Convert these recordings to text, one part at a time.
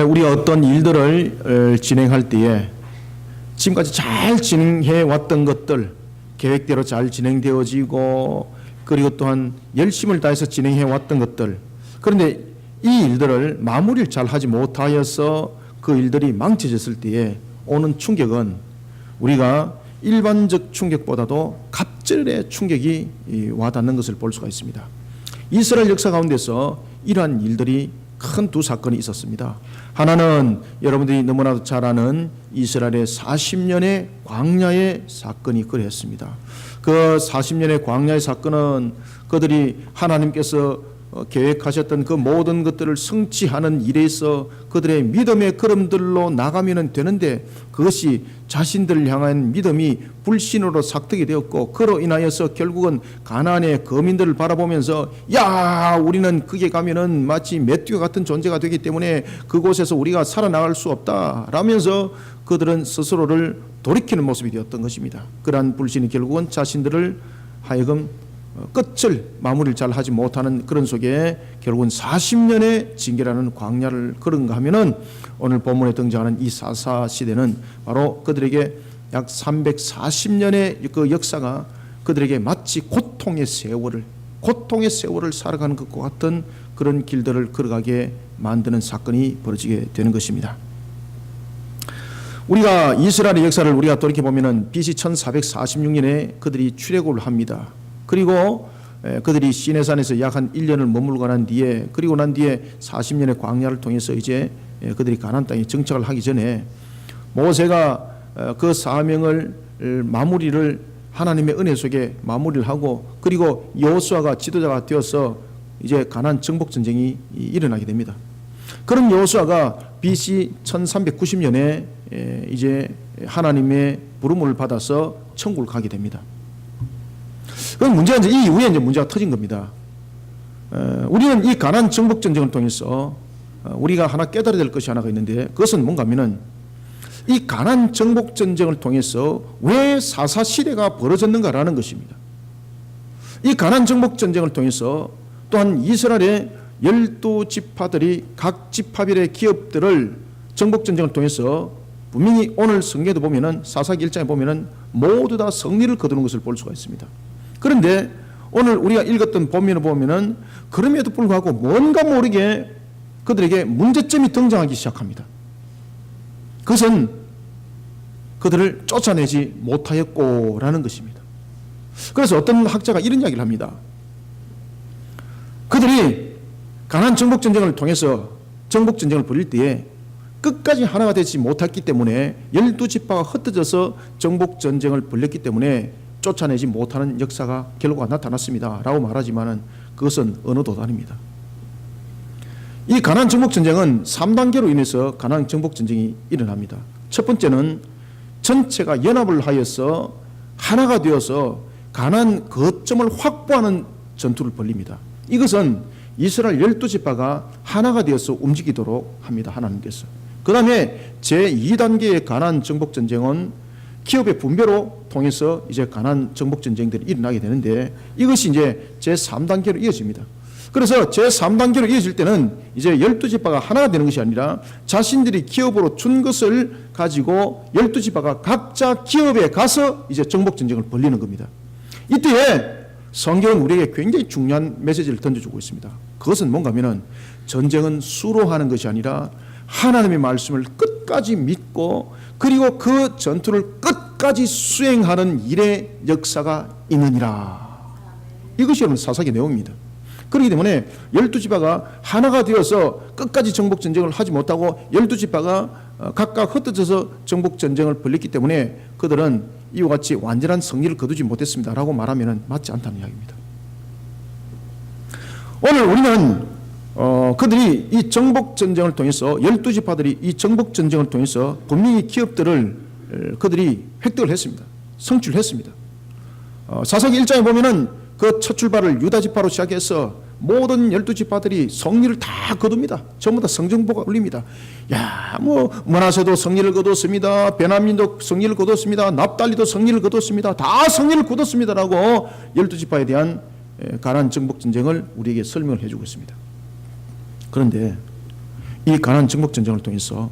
우리가 어떤 일들을 진행할 때에 지금까지 잘 진행해 왔던 것들, 계획대로 잘 진행되어지고, 그리고 또한 열심을 다해서 진행해 왔던 것들, 그런데 이 일들을 마무리를 잘 하지 못하여서 그 일들이 망쳐졌을 때에 오는 충격은 우리가 일반적 충격보다도 갑절의 충격이 와닿는 것을 볼 수가 있습니다. 이스라엘 역사 가운데서 이러한 일들이 큰 두 사건이 있었습니다. 하나는 여러분들이 너무나도 잘 아는 이스라엘의 40년의 광야의 사건이 그랬습니다. 그 40년의 광야의 사건은 그들이 하나님께서 계획하셨던 그 모든 것들을 성취하는 일에 있어 그들의 믿음의 걸음들로 나가면 되는데, 그것이 자신들을 향한 믿음이 불신으로 삭득이 되었고, 그로 인하여서 결국은 가나안의 거민들을 바라보면서 야, 우리는 거기에 가면은 마치 메뚜기 같은 존재가 되기 때문에 그곳에서 우리가 살아나갈 수 없다 라면서 그들은 스스로를 돌이키는 모습이 되었던 것입니다. 그러한 불신이 결국은 자신들을 하여금 끝을 마무리를 잘 하지 못하는 그런 속에 결국은 40년의 징계라는 광야를 걸은가 하면은 오늘 본문에 등장하는 이 사사 시대는 바로 그들에게 약 340년의 그 역사가 그들에게 마치 고통의 세월을 살아가는 것과 같은 그런 길들을 걸어가게 만드는 사건이 벌어지게 되는 것입니다. 우리가 이스라엘의 역사를 우리가 돌이켜보면은 BC 1446년에 그들이 출애굽을 합니다. 그리고 그들이 시내산에서 약 한 1년을 머물고 난 뒤에, 그리고 난 뒤에 40년의 광야를 통해서 이제 그들이 가나안 땅에 정착을 하기 전에 모세가 그 사명을 마무리를 하나님의 은혜 속에 마무리를 하고, 그리고 여호수아가 지도자가 되어서 이제 가나안 정복 전쟁이 일어나게 됩니다. 그런 여호수아가 BC 1390년에 이제 하나님의 부름을 받아서 천국을 가게 됩니다. 그 문제가 이제 이 이후에 이제 문제가 터진 겁니다. 우리는 이 가나안 정복 전쟁을 통해서 우리가 하나 깨달아야 될 것이 하나가 있는데, 그것은 뭔가 하면은 이 가나안 정복 전쟁을 통해서 왜 사사 시대가 벌어졌는가라는 것입니다. 이 가나안 정복 전쟁을 통해서 또한 이스라엘의 12지파들이 각 지파별의 기업들을 정복 전쟁을 통해서 분명히 오늘 성경에도 보면은 사사기 1장에 보면은 모두 다 승리를 거두는 것을 볼 수가 있습니다. 그런데 오늘 우리가 읽었던 본문을 보면은 그럼에도 불구하고 뭔가 모르게 그들에게 문제점이 등장하기 시작합니다. 그것은 그들을 쫓아내지 못하였고라는 것입니다. 그래서 어떤 학자가 이런 이야기를 합니다. 그들이 가나안 정복 전쟁을 통해서 정복 전쟁을 벌일 때에 끝까지 하나가 되지 못했기 때문에 12지파가 흩어져서 정복 전쟁을 벌였기 때문에 쫓아내지 못하는 역사가 결과가 나타났습니다 라고 말하지만 그것은 어느 도단입니다. 이 가나안 정복 전쟁은 3단계로 인해서 가나안 정복 전쟁이 일어납니다. 첫 번째는 전체가 연합을 하여서 하나가 되어서 가나안 거점을 확보하는 전투를 벌립니다. 이것은 이스라엘 12지파가 하나가 되어서 움직이도록 합니다. 하나님께서. 그 다음에 제2단계의 가나안 정복 전쟁은 기업의 분배로 통해서 이제 가나안 정복 전쟁들이 일어나게 되는데, 이것이 이제 제3단계로 이어집니다. 그래서 제3단계로 이어질 때는 이제 12지파가 하나가 되는 것이 아니라 자신들이 기업으로 준 것을 가지고 12지파가 각자 기업에 가서 이제 정복 전쟁을 벌리는 겁니다. 이때에 성경은 우리에게 굉장히 중요한 메시지를 던져주고 있습니다. 그것은 뭔가 하면은 전쟁은 수로 하는 것이 아니라 하나님의 말씀을 끝까지 믿고, 그리고 그 전투를 끝까지 수행하는 일의 역사가 있느니라. 이것이 여러분 사사기 내용입니다. 그렇기 때문에 12지파가 하나가 되어서 끝까지 정복 전쟁을 하지 못하고 12지파가 각각 흩어져서 정복 전쟁을 벌였기 때문에 그들은 이와 같이 완전한 승리를 거두지 못했습니다 라고 말하면 맞지 않다는 이야기입니다. 오늘 우리는 그들이 이 정복 전쟁을 통해서 12지파들이 이 정복 전쟁을 통해서 분명히 기업들을 그들이 획득을 했습니다. 성취를 했습니다. 사사기 1장에 보면은 그 첫 출발을 유다지파로 시작해서 모든 12지파들이 승리를 다 거둡니다. 전부 다 성정보가 울립니다. 야, 므낫세도 승리를 거뒀습니다. 베냐민도 승리를 거뒀습니다. 납달리도 승리를 거뒀습니다. 다 승리를 거뒀습니다라고 12지파에 대한 가나안 정복 전쟁을 우리에게 설명을 해주고 있습니다. 그런데 이 가나안 정복 전쟁을 통해서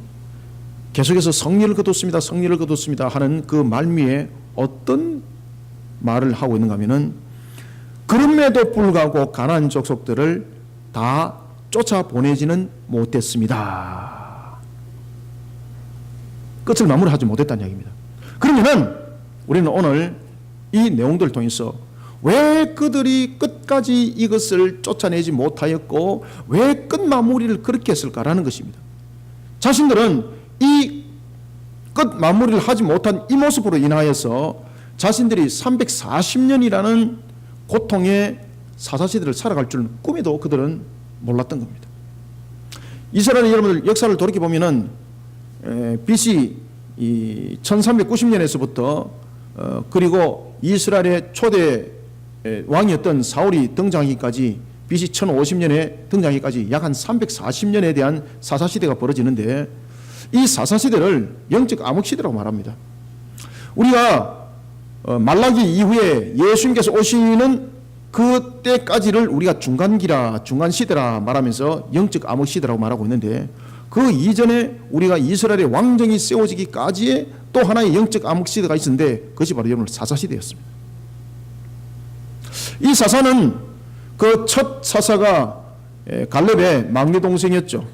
계속해서 승리를 거뒀습니다. 승리를 거뒀습니다 하는 그 말미에 어떤 말을 하고 있는가 하면은 그럼에도 불구하고 가나안 족속들을 다 쫓아보내지는 못했습니다. 끝을 마무리하지 못했다는 이야기입니다. 그러면은 우리는 오늘 이 내용들을 통해서 왜 그들이 끝까지 이것을 쫓아내지 못하였고 왜 끝마무리를 그렇게 했을까라는 것입니다. 자신들은 이 끝마무리를 하지 못한 이 모습으로 인하여서 자신들이 340년이라는 고통의 사사시대를 살아갈 줄은 꿈에도 그들은 몰랐던 겁니다. 이스라엘 여러분들 역사를 돌이켜보면은 BC 1390년에서부터 그리고 이스라엘의 초대 왕이었던 사울이 등장하기까지 BC 1050년에 등장하기까지 약 한 340년에 대한 사사시대가 벌어지는데 이 사사시대를 영적 암흑시대라고 말합니다. 우리가 말라기 이후에 예수님께서 오시는 그때까지를 우리가 중간기라 중간시대라 말하면서 영적 암흑시대라고 말하고 있는데 그 이전에 우리가 이스라엘의 왕정이 세워지기까지의 또 하나의 영적 암흑시대가 있었는데 그것이 바로 여러분 사사시대였습니다. 이 사사는 그 첫 사사가 갈렙의 막내 동생이었죠.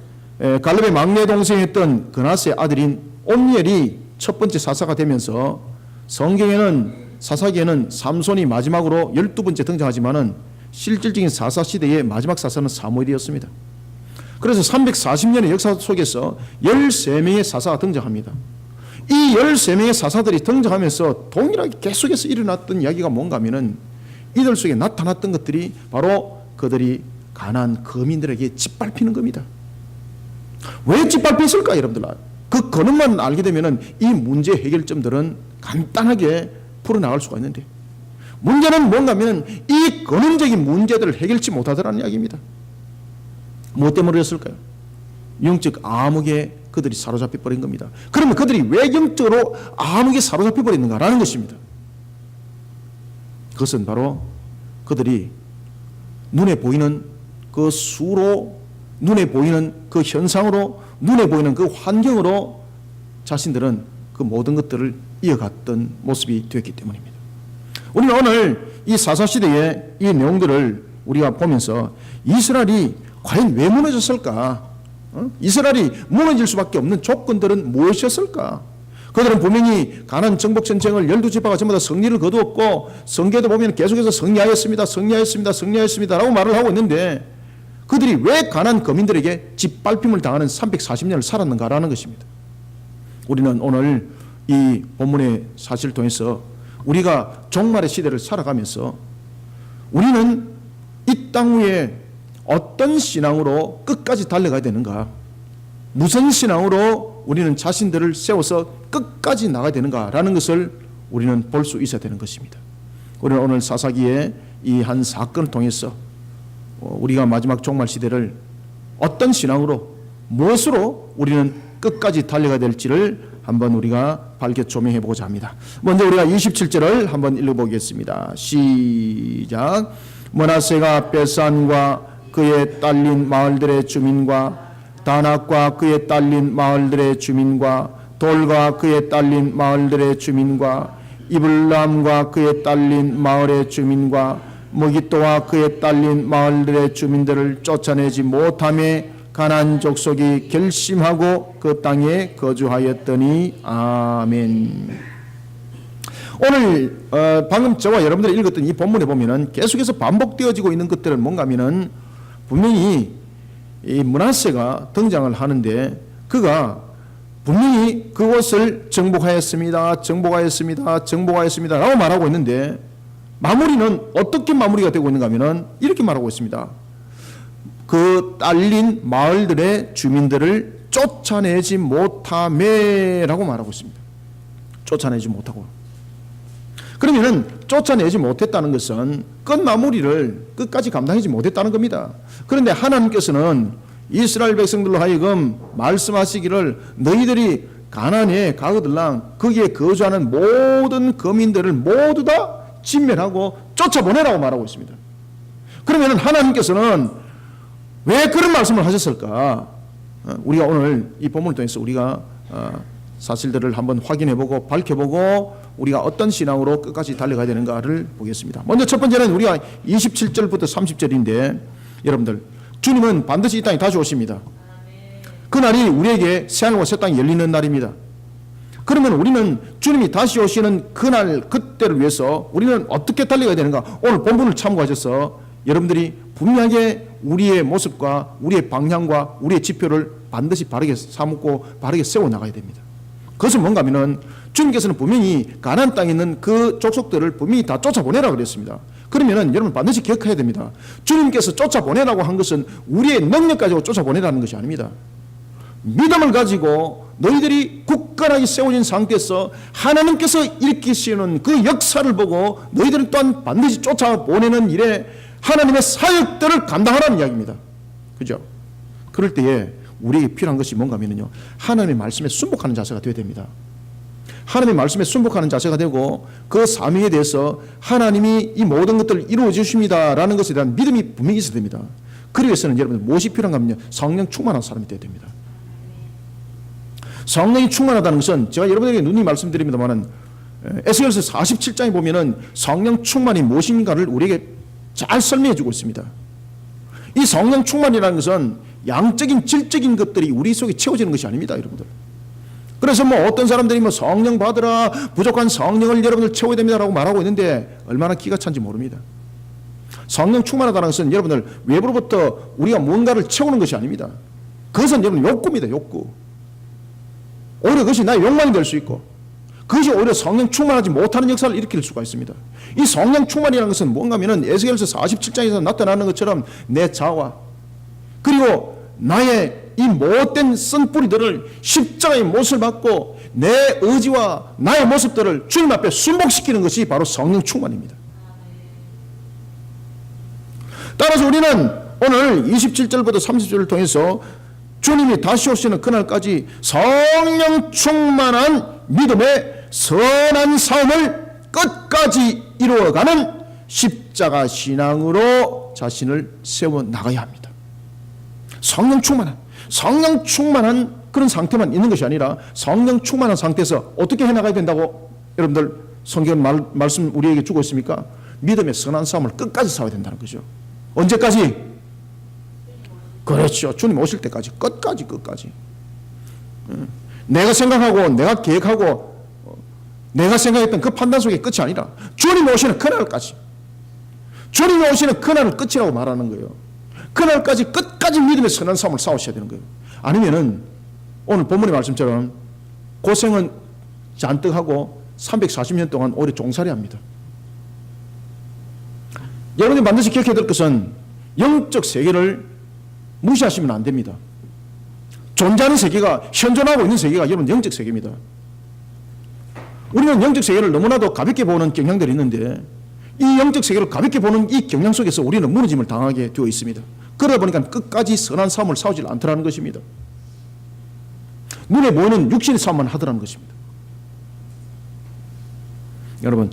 갈렙의 막내 동생이었던 그나스의 아들인 온니엘이 첫 번째 사사가 되면서 성경에는 사사기에는 삼손이 마지막으로 12번째 등장하지만은 실질적인 사사 시대의 마지막 사사는 사무엘이었습니다. 그래서 340년의 역사 속에서 13명의 사사가 등장합니다. 이 13명의 사사들이 등장하면서 동일하게 계속해서 일어났던 이야기가 뭔가 하면은 이들 속에 나타났던 것들이 바로 그들이 가나안 거민들에게 짓밟히는 겁니다. 왜 짓밟혔을까 여러분들? 그 근원만 알게 되면은 이 문제 해결점들은 간단하게 풀어나갈 수가 있는데 문제는 뭔가 하면 이 근원적인 문제들을 해결치 못하더라는 이야기입니다. 무엇 때문에 그랬을까요? 영적 암흑에 그들이 사로잡혀 버린 겁니다. 그러면 그들이 왜 영적으로 암흑에 사로잡혀 버렸는가라는 것입니다. 그것은 바로 그들이 눈에 보이는 그 수로, 눈에 보이는 그 현상으로, 눈에 보이는 그 환경으로 자신들은 그 모든 것들을 이어갔던 모습이 되었기 때문입니다. 우리는 오늘 이 사사시대의 이 내용들을 우리가 보면서 이스라엘이 과연 왜 무너졌을까? 이스라엘이 무너질 수밖에 없는 조건들은 무엇이었을까? 그들은 분명히 가나안 정복 전쟁을 12지파가 전부 다 승리를 거두었고 성경에도 보면 계속해서 승리하였습니다 라고 말을 하고 있는데 그들이 왜 가나안 거민들에게 짓밟힘을 당하는 340년을 살았는가라는 것입니다. 우리는 오늘 이 본문의 사실을 통해서 우리가 종말의 시대를 살아가면서 우리는 이 땅 위에 어떤 신앙으로 끝까지 달려가야 되는가, 무슨 신앙으로 우리는 자신들을 세워서 끝까지 나가야 되는가라는 것을 우리는 볼 수 있어야 되는 것입니다. 우리는 오늘 사사기의 이 한 사건을 통해서 우리가 마지막 종말 시대를 어떤 신앙으로 무엇으로 우리는 끝까지 달려가야 될지를 한번 우리가 밝게 조명해 보고자 합니다. 먼저 우리가 27절을 한번 읽어보겠습니다. 시작. 므낫세가 베산과 그의 딸린 마을들의 주민과 다낙과 그의 딸린 마을들의 주민과 돌과 그의 딸린 마을들의 주민과 이블람과 그의 딸린 마을의 주민과 무기또와 그의 딸린 마을들의 주민들을 쫓아내지 못함에 가나안 족속이 결심하고 그 땅에 거주하였더니. 아멘. 오늘 방금 저와 여러분들이 읽었던 이 본문에 보면은 계속해서 반복되어지고 있는 것들은 뭔가 하면은 분명히 이 므낫세가 등장을 하는데 그가 분명히 그곳을 정복하였습니다 라고 말하고 있는데 마무리는 어떻게 마무리가 되고 있는가 하면은 이렇게 말하고 있습니다. 그 딸린 마을들의 주민들을 쫓아내지 못하매라고 말하고 있습니다. 쫓아내지 못하고. 그러면은 쫓아내지 못했다는 것은 끝마무리를 끝까지 감당하지 못했다는 겁니다. 그런데 하나님께서는 이스라엘 백성들로 하여금 말씀하시기를 너희들이 가나안에 가거들랑 거기에 거주하는 모든 거민들을 모두 다 진멸하고 쫓아보내라고 말하고 있습니다. 그러면은 하나님께서는 왜 그런 말씀을 하셨을까? 우리가 오늘 이 본문을 통해서 우리가 사실들을 한번 확인해보고 밝혀보고 우리가 어떤 신앙으로 끝까지 달려가야 되는가를 보겠습니다. 먼저 첫 번째는 우리가 27절부터 30절인데 여러분들, 주님은 반드시 이 땅에 다시 오십니다. 그날이 우리에게 새하늘과 새 땅이 열리는 날입니다. 그러면 우리는 주님이 다시 오시는 그날 그때를 위해서 우리는 어떻게 달려가야 되는가? 오늘 본문을 참고하셔서 여러분들이 분명하게 우리의 모습과 우리의 방향과 우리의 지표를 반드시 바르게 삼고 바르게 세워나가야 됩니다. 그것은 뭔가 하면은 주님께서는 분명히 가나안 땅에 있는 그 족속들을 분명히 다 쫓아보내라고 그랬습니다. 그러면은 여러분 반드시 기억해야 됩니다. 주님께서 쫓아보내라고 한 것은 우리의 능력 가지고 쫓아보내라는 것이 아닙니다. 믿음을 가지고 너희들이 굳건하게 세워진 상태에서 하나님께서 일으키시는 그 역사를 보고 너희들은 또한 반드시 쫓아보내는 일에 하나님의 사역들을 감당하라는 이야기입니다. 그죠? 그럴 때에 우리에게 필요한 것이 뭔가 하면요, 하나님의 말씀에 순복하는 자세가 되어야 됩니다. 하나님의 말씀에 순복하는 자세가 되고 그 사명에 대해서 하나님이 이 모든 것들을 이루어 주십니다라는 것에 대한 믿음이 분명히 있어야 됩니다. 그러기 위해서는 여러분 무엇이 필요한가 하면요, 성령 충만한 사람이 되어야 됩니다. 성령이 충만하다는 것은 제가 여러분에게 누누이 말씀드립니다만은 에스겔서 47장에 보면은 성령 충만이 무엇인가를 우리에게 잘 설명해 주고 있습니다. 이 성령 충만이라는 것은 양적인 질적인 것들이 우리 속에 채워지는 것이 아닙니다, 여러분들. 그래서 뭐 어떤 사람들이 뭐 성령 받으라, 부족한 성령을 여러분들 채워야 됩니다라고 말하고 있는데 얼마나 기가 찬지 모릅니다. 성령 충만하다는 것은 여러분들 외부로부터 우리가 뭔가를 채우는 것이 아닙니다. 그것은 여러분 욕구입니다, 욕구. 오히려 그것이 나의 욕망이 될 수 있고 그것이 오히려 성령 충만하지 못하는 역사를 일으킬 수가 있습니다. 이 성령 충만이라는 것은 뭔가 하면은 에스겔서 47장에서 나타나는 것처럼 내 자와 그리고 나의 이 못된 쓴뿌리들을 십자가의 못을 받고 내 의지와 나의 모습들을 주님 앞에 순복시키는 것이 바로 성령 충만입니다. 따라서 우리는 오늘 27절부터 30절을 통해서 주님이 다시 오시는 그날까지 성령 충만한 믿음의 선한 삶을 끝까지 이루어가는 십자가 신앙으로 자신을 세워나가야 합니다. 성령 충만한 그런 상태만 있는 것이 아니라 성령 충만한 상태에서 어떻게 해나가야 된다고 여러분들 성경 말씀 우리에게 주고 있습니까? 믿음의 선한 싸움을 끝까지 싸워야 된다는 거죠. 언제까지? 그렇죠. 주님 오실 때까지 끝까지. 내가 생각하고 내가 계획하고 내가 생각했던 그 판단 속의 끝이 아니라 주님 오시는 그날까지, 주님이 오시는 그날을 끝이라고 말하는 거예요. 그날까지 끝까지 믿음의 선한 싸움을 싸우셔야 되는 거예요. 아니면은 오늘 본문의 말씀처럼 고생은 잔뜩 하고 340년 동안 오히려 종살이 합니다. 여러분이 반드시 기억해야 될 것은 영적 세계를 무시하시면 안 됩니다. 존재하는 세계가, 현존하고 있는 세계가 여러분 영적 세계입니다. 우리는 영적 세계를 너무나도 가볍게 보는 경향들이 있는데 이 영적 세계를 가볍게 보는 이 경향 속에서 우리는 무너짐을 당하게 되어 있습니다. 그러다 보니까 끝까지 선한 싸움을 싸우지 않더라는 것입니다. 눈에 보이는 육신의 싸움만 하더라는 것입니다. 여러분,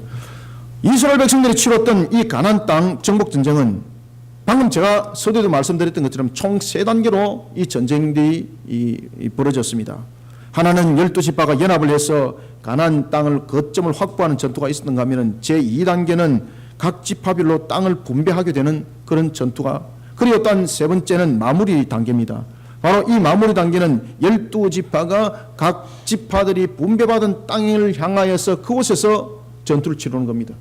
이스라엘 백성들이 치렀던 이 가나안 땅 정복 전쟁은 방금 제가 서두에도 말씀드렸던 것처럼 총 3단계로 이 전쟁들이 벌어졌습니다. 하나는 12지파가 연합을 해서 가나안 땅을 거점을 확보하는 전투가 있었는가 하면 제2단계는 각 지파별로 땅을 분배하게 되는 그런 전투가, 그리고 또 세 번째는 마무리 단계입니다. 바로 이 마무리 단계는 12지파가 각 지파들이 분배받은 땅을 향하여서 그곳에서 전투를 치르는 겁니다.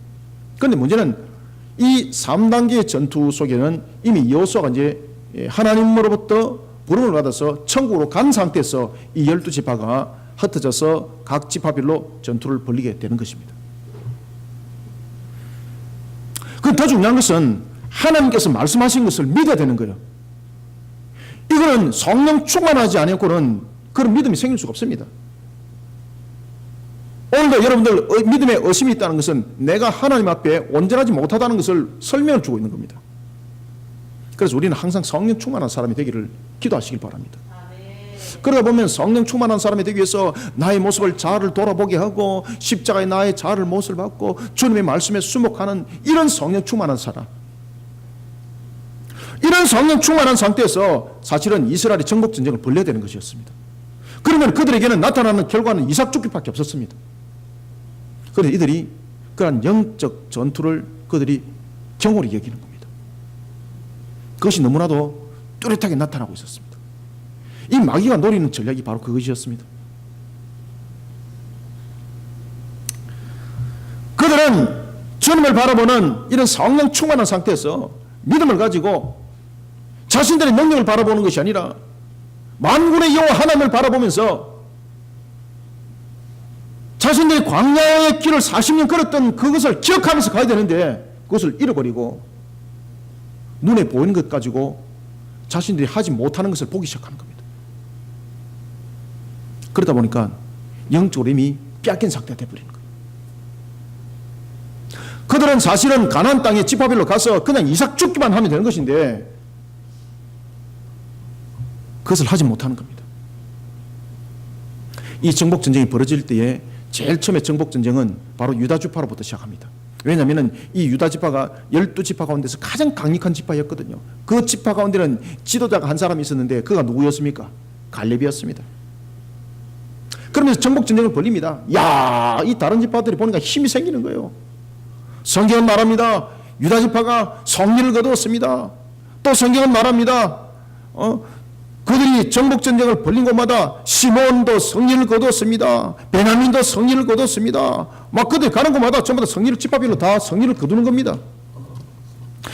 그런데 문제는 이 3단계의 전투 속에는 이미 여호수아가 이제 하나님으로부터 부름을 받아서 천국으로 간 상태에서 이 12지파가 흩어져서 각 지파별로 전투를 벌이게 되는 것입니다. 그 더 중요한 것은 하나님께서 말씀하신 것을 믿어야 되는 거예요. 이거는 성령 충만하지 않고는 그런 믿음이 생길 수가 없습니다. 오늘도 여러분들 믿음에 의심이 있다는 것은 내가 하나님 앞에 온전하지 못하다는 것을 설명을 주고 있는 겁니다. 그래서 우리는 항상 성령 충만한 사람이 되기를 기도하시길 바랍니다. 그러다 보면 성령 충만한 사람이 되기 위해서 나의 모습을 자아를 돌아보게 하고 십자가에 나의 자아를 못을 받고 주님의 말씀에 수목하는 이런 성령 충만한 사람, 이런 성령 충만한 상태에서 사실은 이스라엘이 정복전쟁을 벌려야 되는 것이었습니다. 그러면 그들에게는 나타나는 결과는 이삭 죽기밖에 없었습니다. 그래서 이들이 그러한 영적 전투를 그들이 경홀히 여기는 겁니다. 그것이 너무나도 뚜렷하게 나타나고 있었습니다. 이 마귀가 노리는 전략이 바로 그것이었습니다. 그들은 주님을 바라보는 이런 성령 충만한 상태에서 믿음을 가지고 자신들의 능력을 바라보는 것이 아니라 만군의 여호와 하나님을 바라보면서 자신들의 광야의 길을 40년 걸었던 그것을 기억하면서 가야 되는데 그것을 잃어버리고 눈에 보이는 것 가지고 자신들이 하지 못하는 것을 보기 시작하는 겁니다. 그러다 보니까 영적으로 이미 빼앗긴 상태가 되어버리는 거예요. 그들은 사실은 가나안 땅에 지파별로 가서 그냥 이삭 죽기만 하면 되는 것인데 그것을 하지 못하는 겁니다. 이 정복전쟁이 벌어질 때에 제일 처음에 정복전쟁은 바로 유다지파로부터 시작합니다. 왜냐하면 이 유다지파가 12지파 가운데서 가장 강력한 지파였거든요. 그 지파 가운데는 지도자가 한 사람이 있었는데 그가 누구였습니까? 갈렙이었습니다. 그러면서 정복전쟁을 벌립니다. 야, 이 다른 지파들이 보니까 힘이 생기는 거예요. 성경은 말합니다. 유다지파가 성리를 거두었습니다. 또 성경은 말합니다. 그들이 정복전쟁을 벌린 곳마다 시몬도 성리를 거두었습니다. 베냐민도 성리를 거두었습니다. 막 그들 가는 곳마다 전부 다 성리를 지파별로 다 성리를 거두는 겁니다.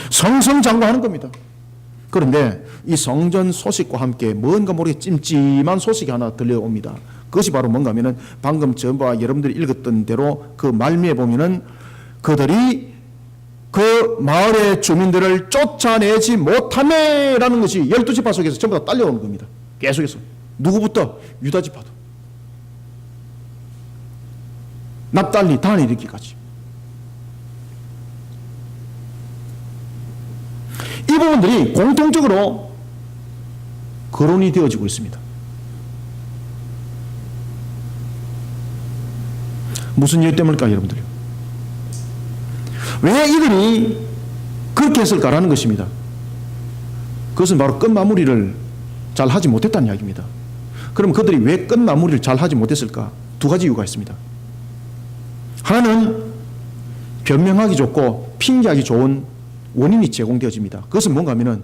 성성장구하는 겁니다. 그런데 이 성전 소식과 함께 뭔가 모르게 찜찜한 소식이 하나 들려옵니다. 그것이 바로 뭔가 하면은 방금 저와 여러분들이 읽었던 대로 그 말미에 보면은 그들이 그 마을의 주민들을 쫓아내지 못하네라는 것이 12지파 속에서 전부 다 딸려오는 겁니다. 계속해서. 누구부터? 유다지파도. 납달리, 단에 이르기까지. 이 부분들이 공통적으로 거론이 되어지고 있습니다. 무슨 이유 때문일까, 여러분들요? 왜 이들이 그렇게 했을까라는 것입니다. 그것은 바로 끝마무리를 잘 하지 못했다는 이야기입니다. 그럼 그들이 왜 끝마무리를 잘 하지 못했을까? 두 가지 이유가 있습니다. 하나는 변명하기 좋고 핑계하기 좋은 원인이 제공되어집니다. 그것은 뭔가 하면은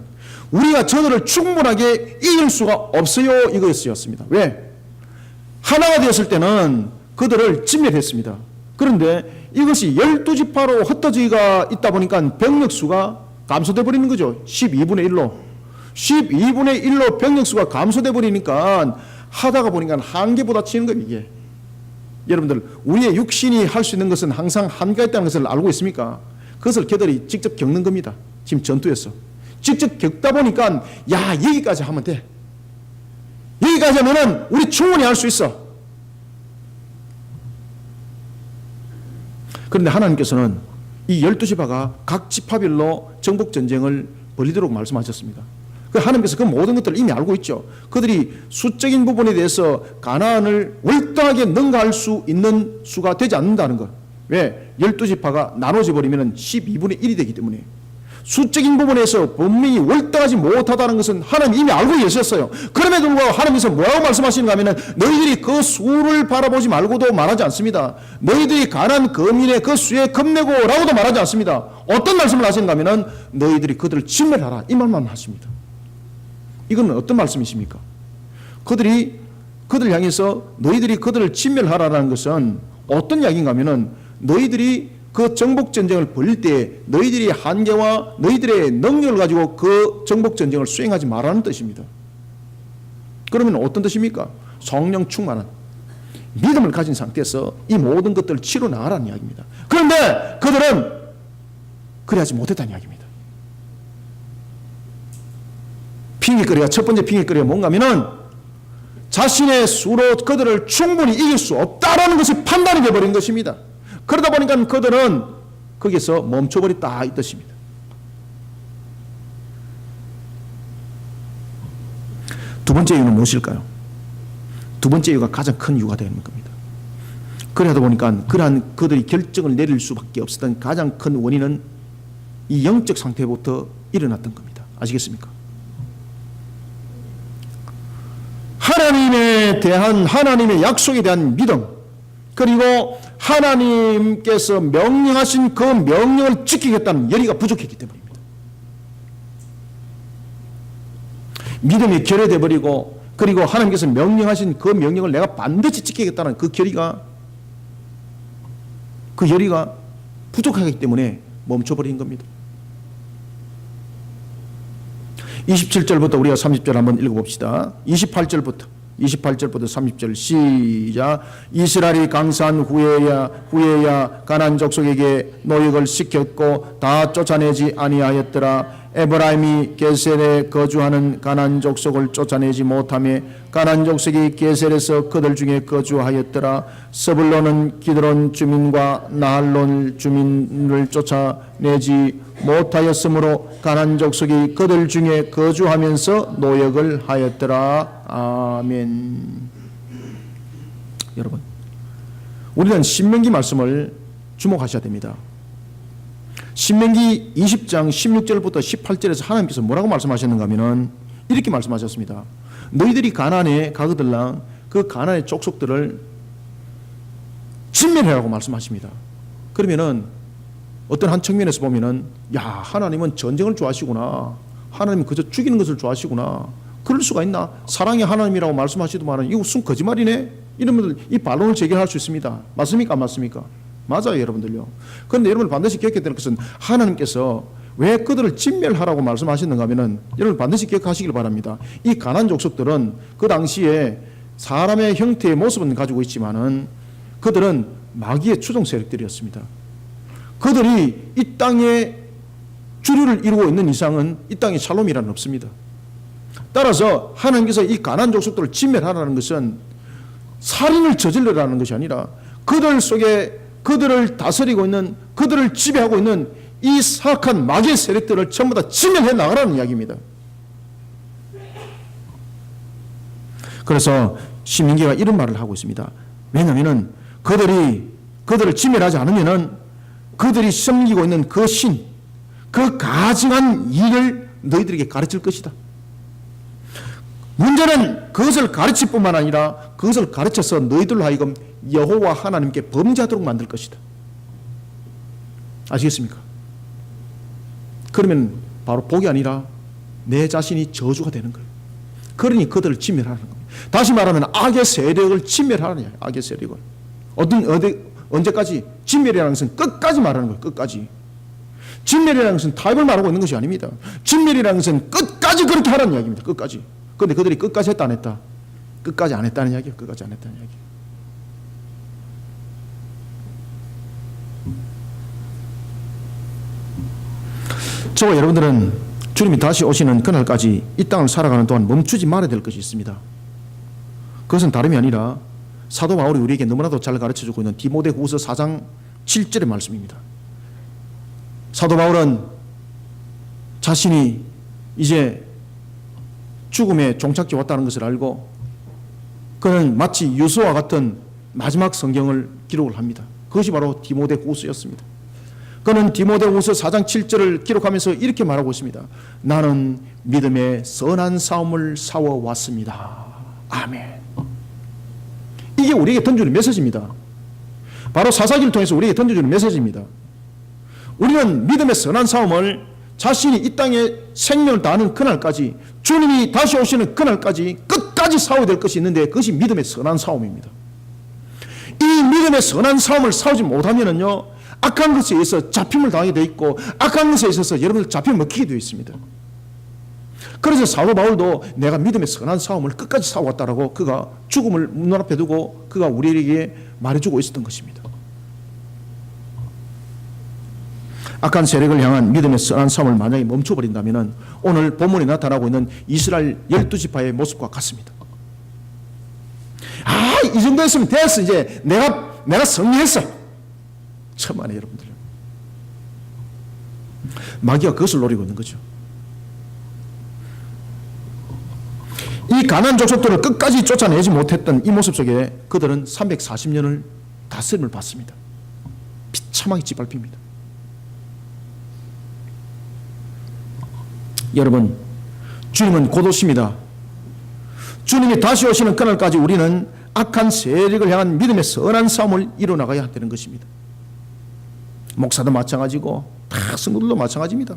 우리가 저들을 충분하게 이길 수가 없어요, 이것이었습니다. 왜? 하나가 되었을 때는 그들을 진멸했습니다. 그런데 이것이 12지파로 흩어지가 있다 보니까 병력 수가 감소돼 버리는 거죠. 12분의 1로. 12분의 1로 병력 수가 감소돼 버리니까 하다가 보니까 한계보다 치는 거예요, 이게. 여러분들, 우리의 육신이 할 수 있는 것은 항상 한계가 있다는 것을 알고 있습니까? 그것을 그들이 직접 겪는 겁니다. 지금 전투에서. 직접 겪다 보니까 야, 여기까지 하면 돼. 여기까지 하면은 우리 충분히 할 수 있어. 그런데 하나님께서는 이 12지파가 각 지파별로 정복전쟁을 벌이도록 말씀하셨습니다. 하나님께서 그 모든 것들을 이미 알고 있죠. 그들이 수적인 부분에 대해서 가나안을 월등하게 능가할 수 있는 수가 되지 않는다는 것. 왜? 12지파가 나눠져 버리면 12분의 1이 되기 때문에 수적인 부분에서 분명히 월등하지 못하다는 것은 하나님이 이미 알고 계셨어요. 그럼에도 불구하고 하나님께서 뭐라고 말씀하시는가 하면 너희들이 그 수를 바라보지 말고도 말하지 않습니다. 너희들이 가난 거민의 그 수에 겁내고 라고도 말하지 않습니다. 어떤 말씀을 하시는가 하면 너희들이 그들을 진멸하라, 이 말만 하십니다. 이건 어떤 말씀이십니까? 그들 향해서 너희들이 그들을 진멸하라는 것은 어떤 이야기인가 하면 너희들이 그 정복전쟁을 벌일 때 너희들이 한계와 너희들의 능력을 가지고 그 정복전쟁을 수행하지 말라는 뜻입니다. 그러면 어떤 뜻입니까? 성령 충만한 믿음을 가진 상태에서 이 모든 것들을 치러 나가라는 이야기입니다. 그런데 그들은 그래야지 못했다는 이야기입니다. 핑계거리가, 첫 번째 핑계거리가 뭔가 하면은 자신의 수로 그들을 충분히 이길 수 없다라는 것이 판단이 되어버린 것입니다. 그러다 보니까 그들은 거기서 멈춰버렸다, 이 뜻입니다. 두 번째 이유는 무엇일까요? 두 번째 이유가 가장 큰 이유가 되는 겁니다. 그러다 보니까 그러한 그들이 결정을 내릴 수밖에 없었던 가장 큰 원인은 이 영적 상태부터 일어났던 겁니다. 아시겠습니까? 하나님에 대한, 하나님의 약속에 대한 믿음, 그리고 하나님께서 명령하신 그 명령을 지키겠다는 열의가 부족했기 때문입니다. 믿음이 결여돼 버리고, 그리고 하나님께서 명령하신 그 명령을 내가 반드시 지키겠다는 그 결의가, 그 열의가 부족하기 때문에 멈춰버린 겁니다. 27절부터 우리가 30절 한번 읽어봅시다. 28절부터 30절 시작. 이스라엘이 강산 후에야 가나안 족속에게 노역을 시켰고 다 쫓아내지 아니하였더라. 에브라임이 게셀에 거주하는 가나안 족속을 쫓아내지 못하며 가나안 족속이 게셀에서 그들 중에 거주하였더라. 스불론은 기드론 주민과 나할론 주민을 쫓아내지 못하였으므로 가나안 족속이 그들 중에 거주하면서 노역을 하였더라. 아멘. 여러분, 우리는 신명기 말씀을 주목하셔야 됩니다. 신명기 20장 16절부터 18절에서 하나님께서 뭐라고 말씀하셨는가 하면은 이렇게 말씀하셨습니다. 너희들이 가나안에 가거들랑 그 가나안의 족속들을 진멸하라고 말씀하십니다. 그러면은 어떤 한 측면에서 보면은, 야, 하나님은 전쟁을 좋아하시구나, 하나님은 그저 죽이는 것을 좋아하시구나, 그럴 수가 있나, 사랑의 하나님이라고 말씀하시더만은 이거 무슨 거짓말이네, 이런 분들 이 반론을 제기할 수 있습니다. 맞습니까? 안 맞습니까? 맞아요, 여러분들요. 그런데 여러분 반드시 기억해야 될 것은, 하나님께서 왜 그들을 진멸하라고 말씀하셨는가 하면은 여러분 반드시 기억하시길 바랍니다. 이 가나안 족속들은 그 당시에 사람의 형태의 모습은 가지고 있지만은 그들은 마귀의 추종 세력들이었습니다. 그들이 이 땅에 주류를 이루고 있는 이상은 이 땅에 샬롬이라는 없습니다. 따라서 하나님께서 이 가나안 족속들을 진멸하라는 것은 살인을 저질러라는 것이 아니라 그들 속에 그들을 다스리고 있는, 그들을 지배하고 있는 이 사악한 마귀의 세력들을 전부 다 진멸해 나가라는 이야기입니다. 그래서 신명기가 이런 말을 하고 있습니다. 왜냐하면 그들을 진멸하지 않으면은 그들이 섬기고 있는 그 신, 그 가증한 일을 너희들에게 가르칠 것이다. 문제는 그것을 가르칠 뿐만 아니라 그것을 가르쳐서 너희들로 하여금 여호와 하나님께 범죄하도록 만들 것이다. 아시겠습니까? 그러면 바로 복이 아니라 내 자신이 저주가 되는 거예요. 그러니 그들을 진멸하는 겁니다. 다시 말하면 악의 세력을 진멸하는 거예요. 악의 세력을. 언제까지? 진멸이라는 것은 끝까지 말하는 거예요. 끝까지. 진멸이라는 것은 타협을 말하고 있는 것이 아닙니다. 진멸이라는 것은 끝까지 그렇게 하라는 이야기입니다. 끝까지. 그런데 그들이 끝까지 했다 안 했다? 끝까지 안 했다는 이야기예요. 끝까지 안 했다는 이야기. 저와 여러분들은 주님이 다시 오시는 그날까지 이 땅을 살아가는 동안 멈추지 말아야 될 것이 있습니다. 그것은 다름이 아니라 사도 바울이 우리에게 너무나도 잘 가르쳐주고 있는 디모데후서 4장 7절의 말씀입니다. 사도 바울은 자신이 이제 죽음의 종착지 왔다는 것을 알고 그는 마치 유수와 같은 마지막 성경을 기록을 합니다. 그것이 바로 디모데후서였습니다. 그는 디모데후서 4장 7절을 기록하면서 이렇게 말하고 있습니다. 나는 믿음의 선한 싸움을 싸워왔습니다. 아멘. 이게 우리에게 던져주는 메시지입니다. 바로 사사기를 통해서 우리에게 던져주는 메시지입니다. 우리는 믿음의 선한 싸움을 자신이 이 땅에 생명을 다하는 그날까지, 주님이 다시 오시는 그날까지 끝까지 싸워야 될 것이 있는데 그것이 믿음의 선한 싸움입니다. 이 믿음의 선한 싸움을 싸우지 못하면은요, 악한 것에 의해서 잡힘을 당하게 되어 있고 악한 것에 있어서 여러분들 잡힘을 먹히게 되어 있습니다. 그래서 사도 바울도 내가 믿음의 선한 싸움을 끝까지 싸워왔다라고 그가 죽음을 눈앞에 두고 그가 우리에게 말해주고 있었던 것입니다. 악한 세력을 향한 믿음의 선한 싸움을 만약에 멈춰버린다면 오늘 본문에 나타나고 있는 이스라엘 12지파의 모습과 같습니다. 이 정도 했으면 됐어. 이제 내가 승리했어. 천만에 여러분들. 마귀가 그것을 노리고 있는 거죠. 이 가나안 족속들을 끝까지 쫓아내지 못했던 이 모습 속에 그들은 340년을 다스림을 받습니다. 비참하게 짓밟힙니다. 여러분, 주님은 곧 오십니다. 주님이 다시 오시는 그날까지 우리는 악한 세력을 향한 믿음의 선한 싸움을 이뤄나가야 되는 것입니다. 목사도 마찬가지고 다 성도들도 마찬가지입니다.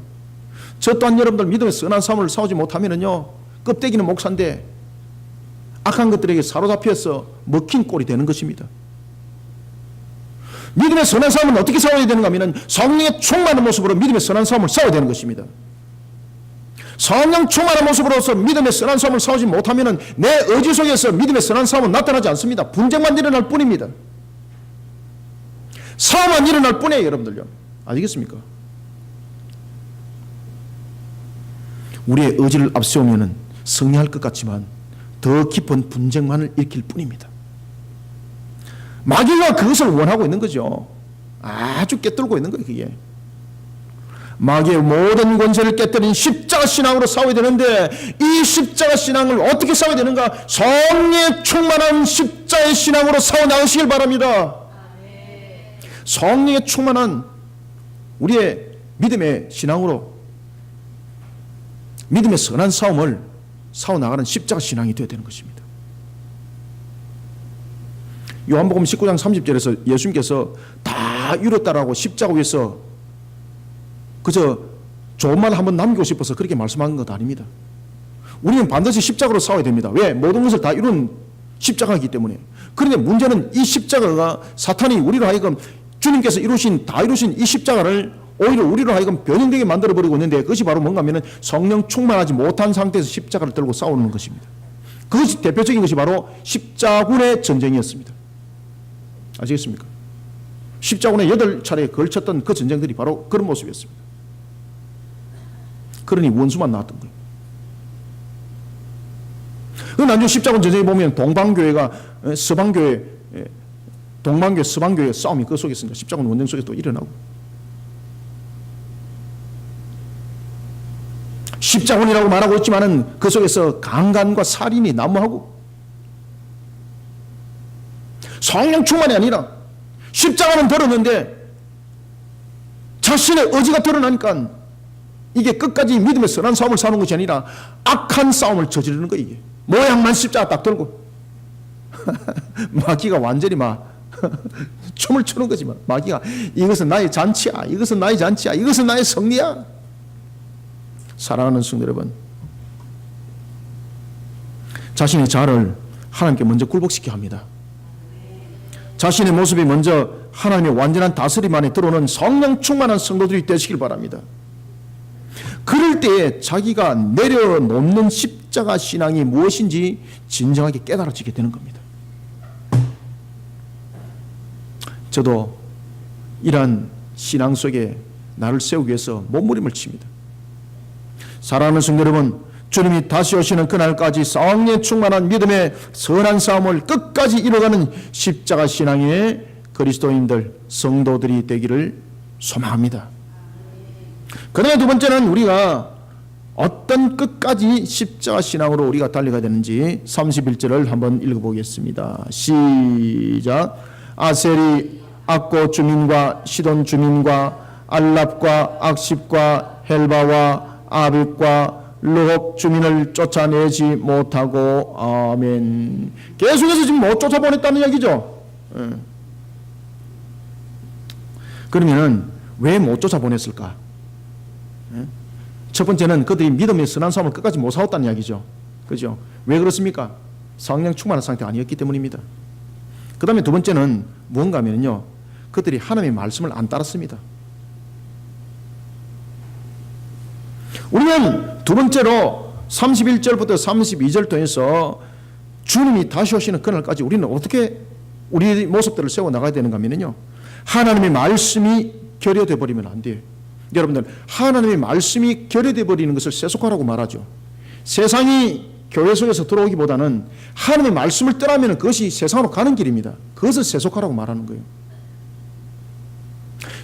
저 또한 여러분들 믿음의 선한 싸움을 싸우지 못하면요, 껍데기는 목사인데 악한 것들에게 사로잡혀서 먹힌 꼴이 되는 것입니다. 믿음의 선한 싸움은 어떻게 싸워야 되는가 하면 성령의 충만한 모습으로 믿음의 선한 싸움을 싸워야 되는 것입니다. 성령 충만한 모습으로서 믿음의 선한 싸움을 싸우지 못하면 내 의지 속에서 믿음의 선한 싸움은 나타나지 않습니다. 분쟁만 일어날 뿐입니다. 싸움만 일어날 뿐이에요, 여러분들요. 아시겠습니까? 우리의 의지를 앞세우면 승리할 것 같지만 더 깊은 분쟁만을 일으킬 뿐입니다. 마귀가 그것을 원하고 있는 거죠. 아주 꿰뚫고 있는 거예요, 그게. 마귀의 모든 권세를 깨뜨린 십자가 신앙으로 싸워야 되는데, 이 십자가 신앙을 어떻게 싸워야 되는가? 성령의 충만한 십자의 신앙으로 싸워 나가시길 바랍니다. 성령의 충만한 우리의 믿음의 신앙으로 믿음의 선한 싸움을 싸워 나가는 십자가 신앙이 되어야 되는 것입니다. 요한복음 19장 30절에서 예수님께서 다 이뤘다라고 십자가 위에서 그저 좋은 말 한번 남기고 싶어서 그렇게 말씀한 것 아닙니다. 우리는 반드시 십자가로 싸워야 됩니다. 왜? 모든 것을 다 이룬 십자가이기 때문에. 그런데 문제는 이 십자가가 사탄이 우리로 하여금 주님께서 다 이루신 이 십자가를 오히려 우리로 하여금 변형되게 만들어버리고 있는데, 그것이 바로 뭔가 하면 성령 충만하지 못한 상태에서 십자가를 들고 싸우는 것입니다. 그것이 대표적인 것이 바로 십자군의 전쟁이었습니다. 아시겠습니까? 십자군의 8차례에 걸쳤던 그 전쟁들이 바로 그런 모습이었습니다. 그러니 원수만 나왔던 거예요. 나중에 십자군 전쟁에 보면 동방교회가 서방교회, 동방교회, 서방교회 싸움이 그 속에 있습니다. 십자군 원정 속에서 또 일어나고. 십자군이라고 말하고 있지만은 그 속에서 강간과 살인이 난무하고, 성령 충만이 아니라 십자가는 들었는데 자신의 의지가 드러나니까 이게 끝까지 믿음의 선한 싸움을 싸우는 것이 아니라 악한 싸움을 저지르는 거예요. 이게 모양만 십자가 딱 들고 마귀가 완전히 춤을 추는 거지. 마귀가 이것은 나의 잔치야, 이것은 나의 잔치야, 이것은 나의 승리야. 사랑하는 성도 여러분, 자신의 자아를 하나님께 먼저 굴복시켜야 합니다. 자신의 모습이 먼저 하나님의 완전한 다스림 안에 들어오는 성령 충만한 성도들이 되시길 바랍니다. 그럴 때에 자기가 내려놓는 십자가 신앙이 무엇인지 진정하게 깨달아지게 되는 겁니다. 저도 이러한 신앙 속에 나를 세우기 위해서 몸부림을 칩니다. 사랑하는 성도 여러분, 주님이 다시 오시는 그날까지 성령의 충만한 믿음의 선한 싸움을 끝까지 이뤄가는 십자가 신앙의 그리스도인들, 성도들이 되기를 소망합니다. 그 다음에 두 번째는 우리가 어떤 끝까지 십자가 신앙으로 우리가 달려가야 되는지 31절을 한번 읽어보겠습니다. 시작. 아셀이 악고 주민과 시돈 주민과 알랍과 악십과 헬바와 아빅과 르홉 주민을 쫓아내지 못하고. 아멘. 계속해서 지금 못 쫓아보냈다는 얘기죠. 그러면은 왜 못 쫓아보냈을까? 첫 번째는 그들이 믿음의 선한 싸움을 끝까지 못 싸웠다는 이야기죠. 그죠? 왜 그렇습니까? 성령 충만한 상태가 아니었기 때문입니다. 그 다음에 두 번째는 무언가 하면요, 그들이 하나님의 말씀을 안 따랐습니다. 우리는 두 번째로 31절부터 32절 통해서 주님이 다시 오시는 그날까지 우리는 어떻게 우리 모습들을 세워 나가야 되는가 하면요, 하나님의 말씀이 결여돼 버리면 안 돼요. 여러분들, 하나님의 말씀이 결여돼 버리는 것을 세속화라고 말하죠. 세상이 교회 속에서 들어오기보다는 하나님의 말씀을 떠나면 그것이 세상으로 가는 길입니다. 그것을 세속화라고 말하는 거예요.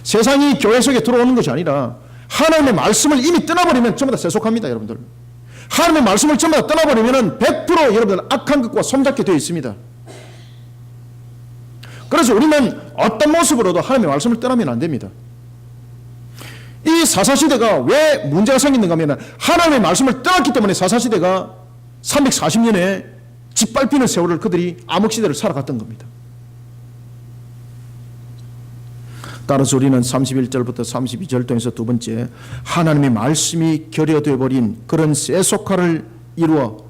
세상이 교회 속에 들어오는 것이 아니라 하나님의 말씀을 이미 떠나버리면 전부 다 세속합니다. 여러분들, 하나님의 말씀을 전부 다 떠나버리면 100% 여러분들 악한 것과 손잡게 되어 있습니다. 그래서 우리는 어떤 모습으로도 하나님의 말씀을 떠나면 안 됩니다. 이 이 사사시대가 왜 문제가 생겼는가 하면 하나님의 말씀을 떠났기 때문에 사사시대가 340년의 짓밟히는 세월을 그들이 암흑시대를 살아갔던 겁니다. 따라서 우리는 31절부터 32절 통해서 두 번째, 하나님의 말씀이 결여되어 버린 그런 세속화를 이루어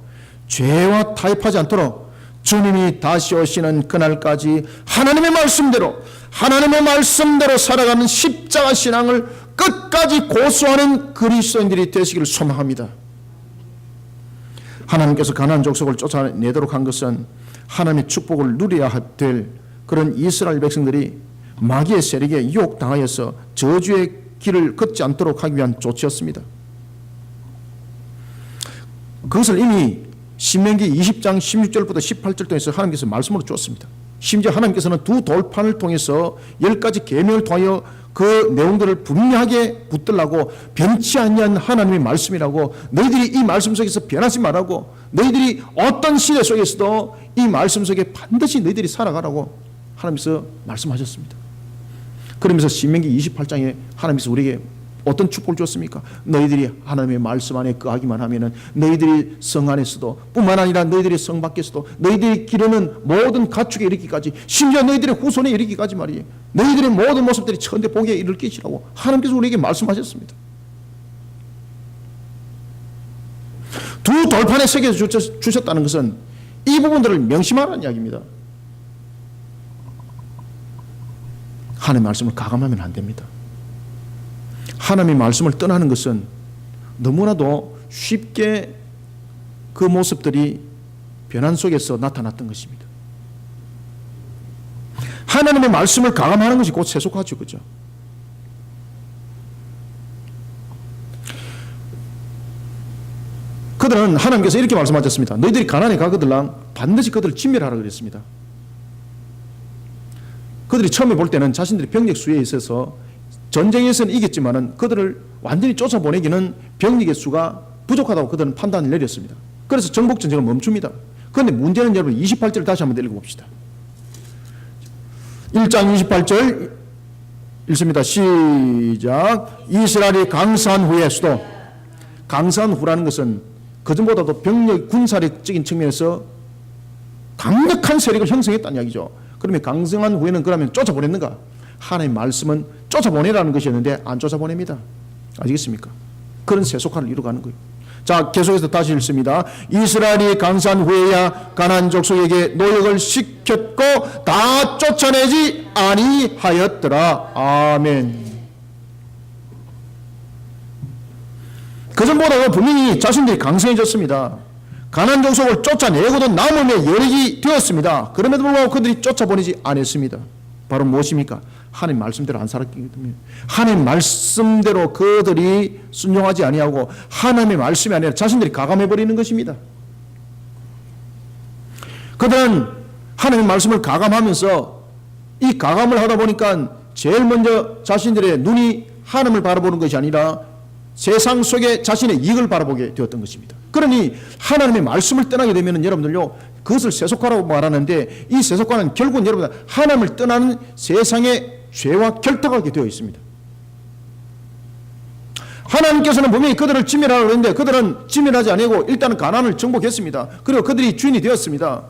죄와 타협하지 않도록 주님이 다시 오시는 그날까지 하나님의 말씀대로 살아가는 십자가 신앙을 끝까지 고수하는 그리스도인들이 되시기를 소망합니다. 하나님께서 가나안 족속을 쫓아내도록 한 것은 하나님의 축복을 누려야 될 그런 이스라엘 백성들이 마귀의 세력에 유혹당하여서 저주의 길을 걷지 않도록 하기 위한 조치였습니다. 그것을 이미 신명기 20장 16절부터 18절 통해서 하나님께서 말씀으로 주었습니다. 심지어 하나님께서는 두 돌판을 통해서 10가지 계명을 통하여 그 내용들을 분명하게 붙들라고 변치 않는 하나님의 말씀이라고, 너희들이 이 말씀 속에서 변하지 말라고, 너희들이 어떤 시대 속에서도 이 말씀 속에 반드시 너희들이 살아가라고 하나님께서 말씀하셨습니다. 그러면서 신명기 28장에 하나님께서 우리에게 어떤 축복을 줬습니까? 너희들이 하나님의 말씀 안에 거하기만 하면은 너희들이 성 안에서도 뿐만 아니라 너희들이 성 밖에서도 너희들이 기르는 모든 가축에 이르기까지, 심지어 너희들의 후손에 이르기까지 말이에요, 너희들의 모든 모습들이 천대 복에 이를 것이라고 하나님께서 우리에게 말씀하셨습니다. 두 돌판에 새겨 주셨다는 것은 이 부분들을 명심하라는 이야기입니다. 하나님의 말씀을 가감하면 안 됩니다. 하나님의 말씀을 떠나는 것은 너무나도 쉽게 그 모습들이 변환 속에서 나타났던 것입니다. 하나님의 말씀을 가감하는 것이 곧 세속화죠, 그죠? 그들은 하나님께서 이렇게 말씀하셨습니다. 너희들이 가나안에 가거들랑 반드시 그들을 진멸하라 그랬습니다. 그들이 처음에 볼 때는 자신들의 병력 수에 있어서 전쟁에서는 이겼지만은 그들을 완전히 쫓아보내기는 병력의 수가 부족하다고 그들은 판단을 내렸습니다. 그래서 정복전쟁을 멈춥니다. 그런데 문제는 여러분 28절을 다시 한번 읽어봅시다. 1장 28절 읽습니다. 시작. 이스라엘이 강성한 후에 수도, 강성한 후라는 것은 그전보다도 병력 군사력적인 측면에서 강력한 세력을 형성했다는 이야기죠. 그러면 강성한 후에는 그러면 쫓아보냈는가? 하나님의 말씀은 쫓아보내라는 것이었는데 안 쫓아보냅니다. 아시겠습니까? 그런 세속화를 이루어가는 거예요. 자, 계속해서 다시 읽습니다. 이스라엘이 강성한 후에야 가나안 족속에게 노역을 시켰고 다 쫓아내지 아니하였더라. 아멘. 그전보다 분명히 자신들이 강성해졌습니다. 가나안 족속을 쫓아내고도 남음의 여력이 되었습니다. 그럼에도 불구하고 그들이 쫓아보내지 않았습니다. 바로 무엇입니까? 하나님 말씀대로 안 살았기 때문에, 하나님 말씀대로 그들이 순종하지 아니하고 하나님의 말씀이 아니라 자신들이 가감해버리는 것입니다. 그들은 하나님의 말씀을 가감하면서 이 가감을 하다 보니까 제일 먼저 자신들의 눈이 하나님을 바라보는 것이 아니라 세상 속에 자신의 이익을 바라보게 되었던 것입니다. 그러니 하나님의 말씀을 떠나게 되면 여러분들요, 그것을 세속화라고 말하는데 이 세속화는 결국은 여러분 하나님을 떠나는 세상의 죄와 결탁하게 되어 있습니다. 하나님께서는 분명히 그들을 진멸하라고 했는데 그들은 진멸하지 아니고 일단은 가나안을 정복했습니다. 그리고 그들이 주인이 되었습니다.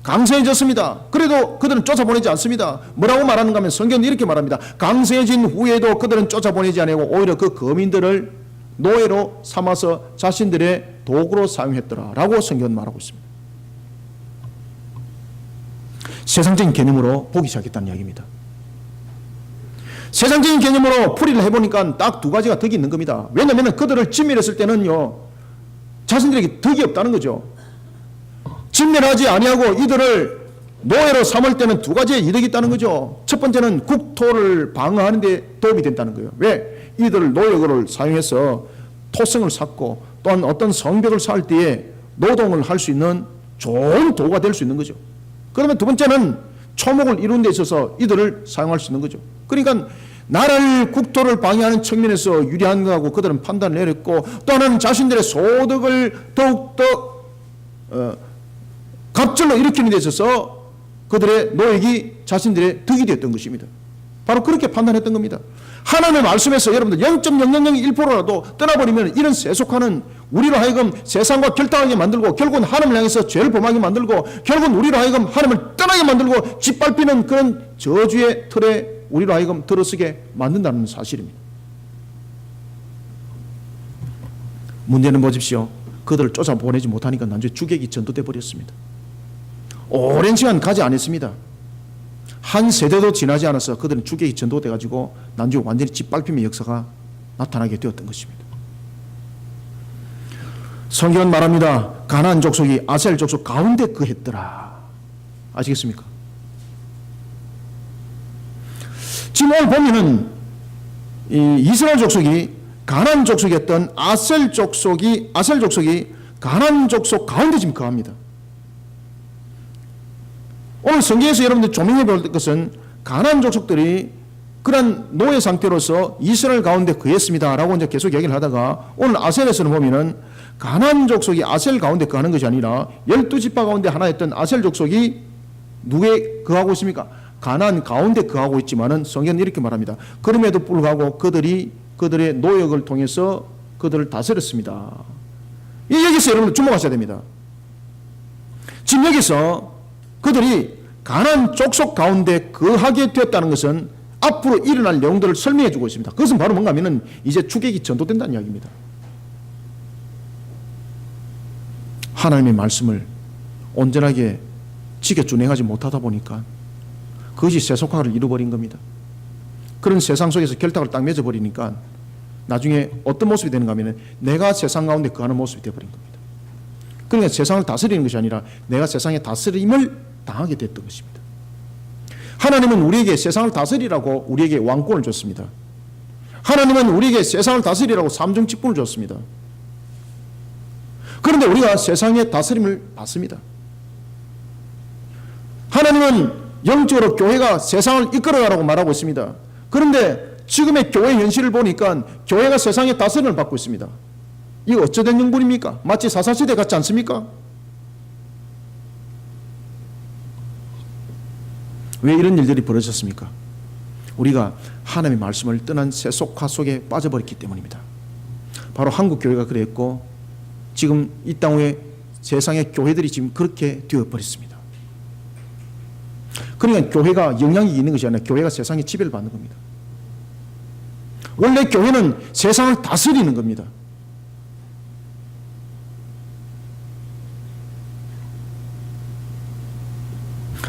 강성해졌습니다. 그래도 그들은 쫓아보내지 않습니다. 뭐라고 말하는가 하면 성경은 이렇게 말합니다. 강성해진 후에도 그들은 쫓아보내지 아니고 오히려 그 거민들을 노예로 삼아서 자신들의 도구로 사용했더라 라고 성경은 말하고 있습니다. 세상적인 개념으로 보기 시작했다는 이야기입니다. 세상적인 개념으로 풀이를 해보니까 딱 두 가지가 덕이 있는 겁니다. 왜냐하면 그들을 진멸했을 때는요, 자신들에게 덕이 없다는 거죠. 진멸하지 아니하고 이들을 노예로 삼을 때는 두 가지의 이득이 있다는 거죠. 첫 번째는 국토를 방어하는 데 도움이 된다는 거예요. 왜? 이들을 노역을 사용해서 토성을 쌓고 또한 어떤 성벽을 쌓을 때에 노동을 할 수 있는 좋은 도구가 될 수 있는 거죠. 그러면 두 번째는 초목을 이루는 데 있어서 이들을 사용할 수 있는 거죠. 그러니까 나라를 국토를 방해하는 측면에서 유리한 거하고 그들은 판단을 내렸고, 또 하나는 자신들의 소득을 더욱더 갑절로 일으키는 데 있어서 그들의 노역이 자신들의 덕이 되었던 것입니다. 바로 그렇게 판단했던 겁니다. 하나님의 말씀에서 여러분들 0.0001%라도 떠나버리면 이런 세속화는 우리로 하여금 세상과 결탁하게 만들고 결국은 하나님을 향해서 죄를 범하게 만들고 결국은 우리로 하여금 하나님을 떠나게 만들고 짓밟히는 그런 저주의 틀에 우리로 하여금 들어서게 만든다는 사실입니다. 문제는 보십시오. 그들을 쫓아보내지 못하니까 나중에 주객이 전도돼 버렸습니다. 오랜 시간 가지 않았습니다. 한 세대도 지나지 않아서 그들은 주객이 전도돼 가지고 나중에 완전히 짓밟힘의 역사가 나타나게 되었던 것입니다. 성경은 말합니다. 가나안 족속이 아셀 족속 가운데 거했더라. 아시겠습니까? 지금 오늘 보면은 이 이스라엘 족속이 가나안 족속이었던 아셀 족속이 가나안 족속 가운데 지금 거합니다. 오늘 성경에서 여러분들 조명해 볼 것은 가나안 족속들이 그런 노예 상태로서 이스라엘 가운데 거했습니다라고 이제 계속 얘기를 하다가 오늘 아셀에서는 보면은 가나안 족속이 아셀 가운데 거하는 것이 아니라 12지파 가운데 하나였던 아셀 족속이 누구에 거하고 있습니까? 가나안 가운데 거하고 있지만은 성경은 이렇게 말합니다. 그럼에도 불구하고 그들이 그들의 노역을 통해서 그들을 다스렸습니다. 여기서 여러분 주목하셔야 됩니다. 지금 여기서 그들이 가나안 족속 가운데 거하게 되었다는 것은 앞으로 일어날 내용들을 설명해 주고 있습니다. 그것은 바로 뭔가 하면은 이제 주객이 전도된다는 이야기입니다. 하나님의 말씀을 온전하게 지켜 준행하지 못하다 보니까 그것이 세속화를 이루어버린 겁니다. 그런 세상 속에서 결탁을 딱 맺어버리니까 나중에 어떤 모습이 되는가 하면 내가 세상 가운데 거하는 모습이 되어버린 겁니다. 그러니까 세상을 다스리는 것이 아니라 내가 세상의 다스림을 당하게 됐던 것입니다. 하나님은 우리에게 세상을 다스리라고 우리에게 왕권을 줬습니다. 하나님은 우리에게 세상을 다스리라고 삼중 직분을 줬습니다. 그런데 우리가 세상의 다스림을 받습니다. 하나님은 영적으로 교회가 세상을 이끌어가라고 말하고 있습니다. 그런데 지금의 교회 현실을 보니까 교회가 세상의 다스림을 받고 있습니다. 이거 어쩌된 형벌입니까? 마치 사사시대 같지 않습니까? 왜 이런 일들이 벌어졌습니까? 우리가 하나님의 말씀을 떠난 세속화 속에 빠져버렸기 때문입니다. 바로 한국 교회가 그랬고 지금 이 땅 위에 세상의 교회들이 지금 그렇게 되어버렸습니다. 그러니까 교회가 영향이 있는 것이 아니라 교회가 세상의 지배를 받는 겁니다. 원래 교회는 세상을 다스리는 겁니다.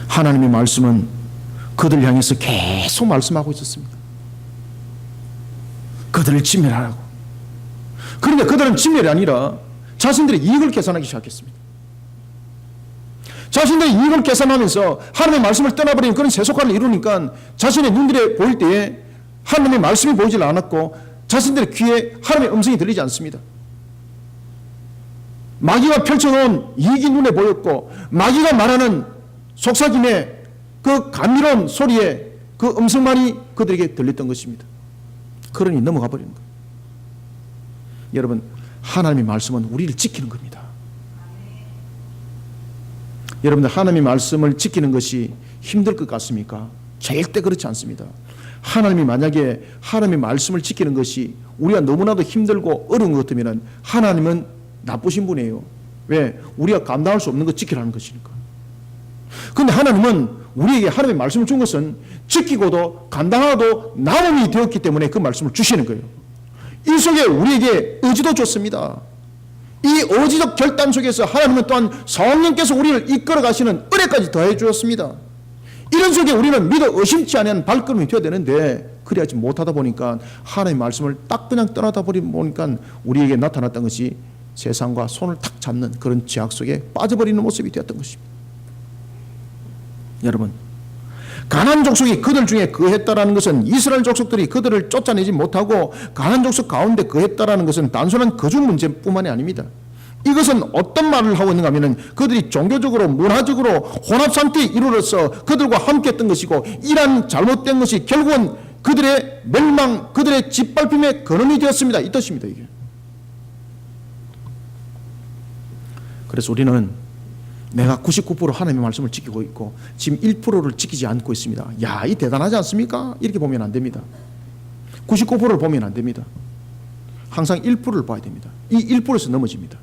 하나님의 말씀은 그들 향해서 계속 말씀하고 있었습니다. 그들을 진멸하라고. 그런데 그들은 진멸이 아니라 자신들의 이익을 계산하기 시작했습니다. 자신들의 이익을 계산하면서 하나님의 말씀을 떠나버리는 그런 세속화를 이루니까 자신의 눈들에 보일 때에 하나님의 말씀이 보이질 않았고 자신들의 귀에 하나님의 음성이 들리지 않습니다. 마귀가 펼쳐놓은 이익이 눈에 보였고 마귀가 말하는 속삭임의 그 감미로운 소리에 그 음성만이 그들에게 들렸던 것입니다. 그러니 넘어가 버리는 거예요. 여러분, 하나님의 말씀은 우리를 지키는 겁니다. 여러분들, 하나님의 말씀을 지키는 것이 힘들 것 같습니까? 절대 그렇지 않습니다. 하나님이 만약에 하나님의 말씀을 지키는 것이 우리가 너무나도 힘들고 어려운 것 같으면 하나님은 나쁘신 분이에요. 왜? 우리가 감당할 수 없는 것 지키라는 것이니까. 그런데 하나님은 우리에게 하나님의 말씀을 준 것은 지키고도 감당하고도 남음이 되었기 때문에 그 말씀을 주시는 거예요. 이 속에 우리에게 의지도 줬습니다. 이 의지적 결단 속에서 하나님은 또한 성령께서 우리를 이끌어 가시는 은혜까지 더해 주었습니다. 이런 속에 우리는 믿어 의심치 않은 발걸음이 되어야 되는데 그래야지 못하다 보니까 하나님의 말씀을 딱 그냥 떠나다 보니까 우리에게 나타났던 것이 세상과 손을 탁 잡는 그런 죄악 속에 빠져버리는 모습이 되었던 것입니다. 여러분, 가나안 족속이 그들 중에 거했다라는 것은 이스라엘 족속들이 그들을 쫓아내지 못하고 가나안 족속 가운데 거했다라는 것은 단순한 거주 문제뿐만이 아닙니다. 이것은 어떤 말을 하고 있는가 하면 그들이 종교적으로 문화적으로 혼합 상태에 이르러서 그들과 함께했던 것이고 이러한 잘못된 것이 결국은 그들의 멸망, 그들의 짓밟힘의 근원이 되었습니다. 이 뜻입니다. 이게. 그래서 우리는 내가 99% 하나님의 말씀을 지키고 있고 지금 1%를 지키지 않고 있습니다. 야, 이 대단하지 않습니까? 이렇게 보면 안 됩니다. 99%를 보면 안 됩니다. 항상 1%를 봐야 됩니다. 이 1%에서 넘어집니다.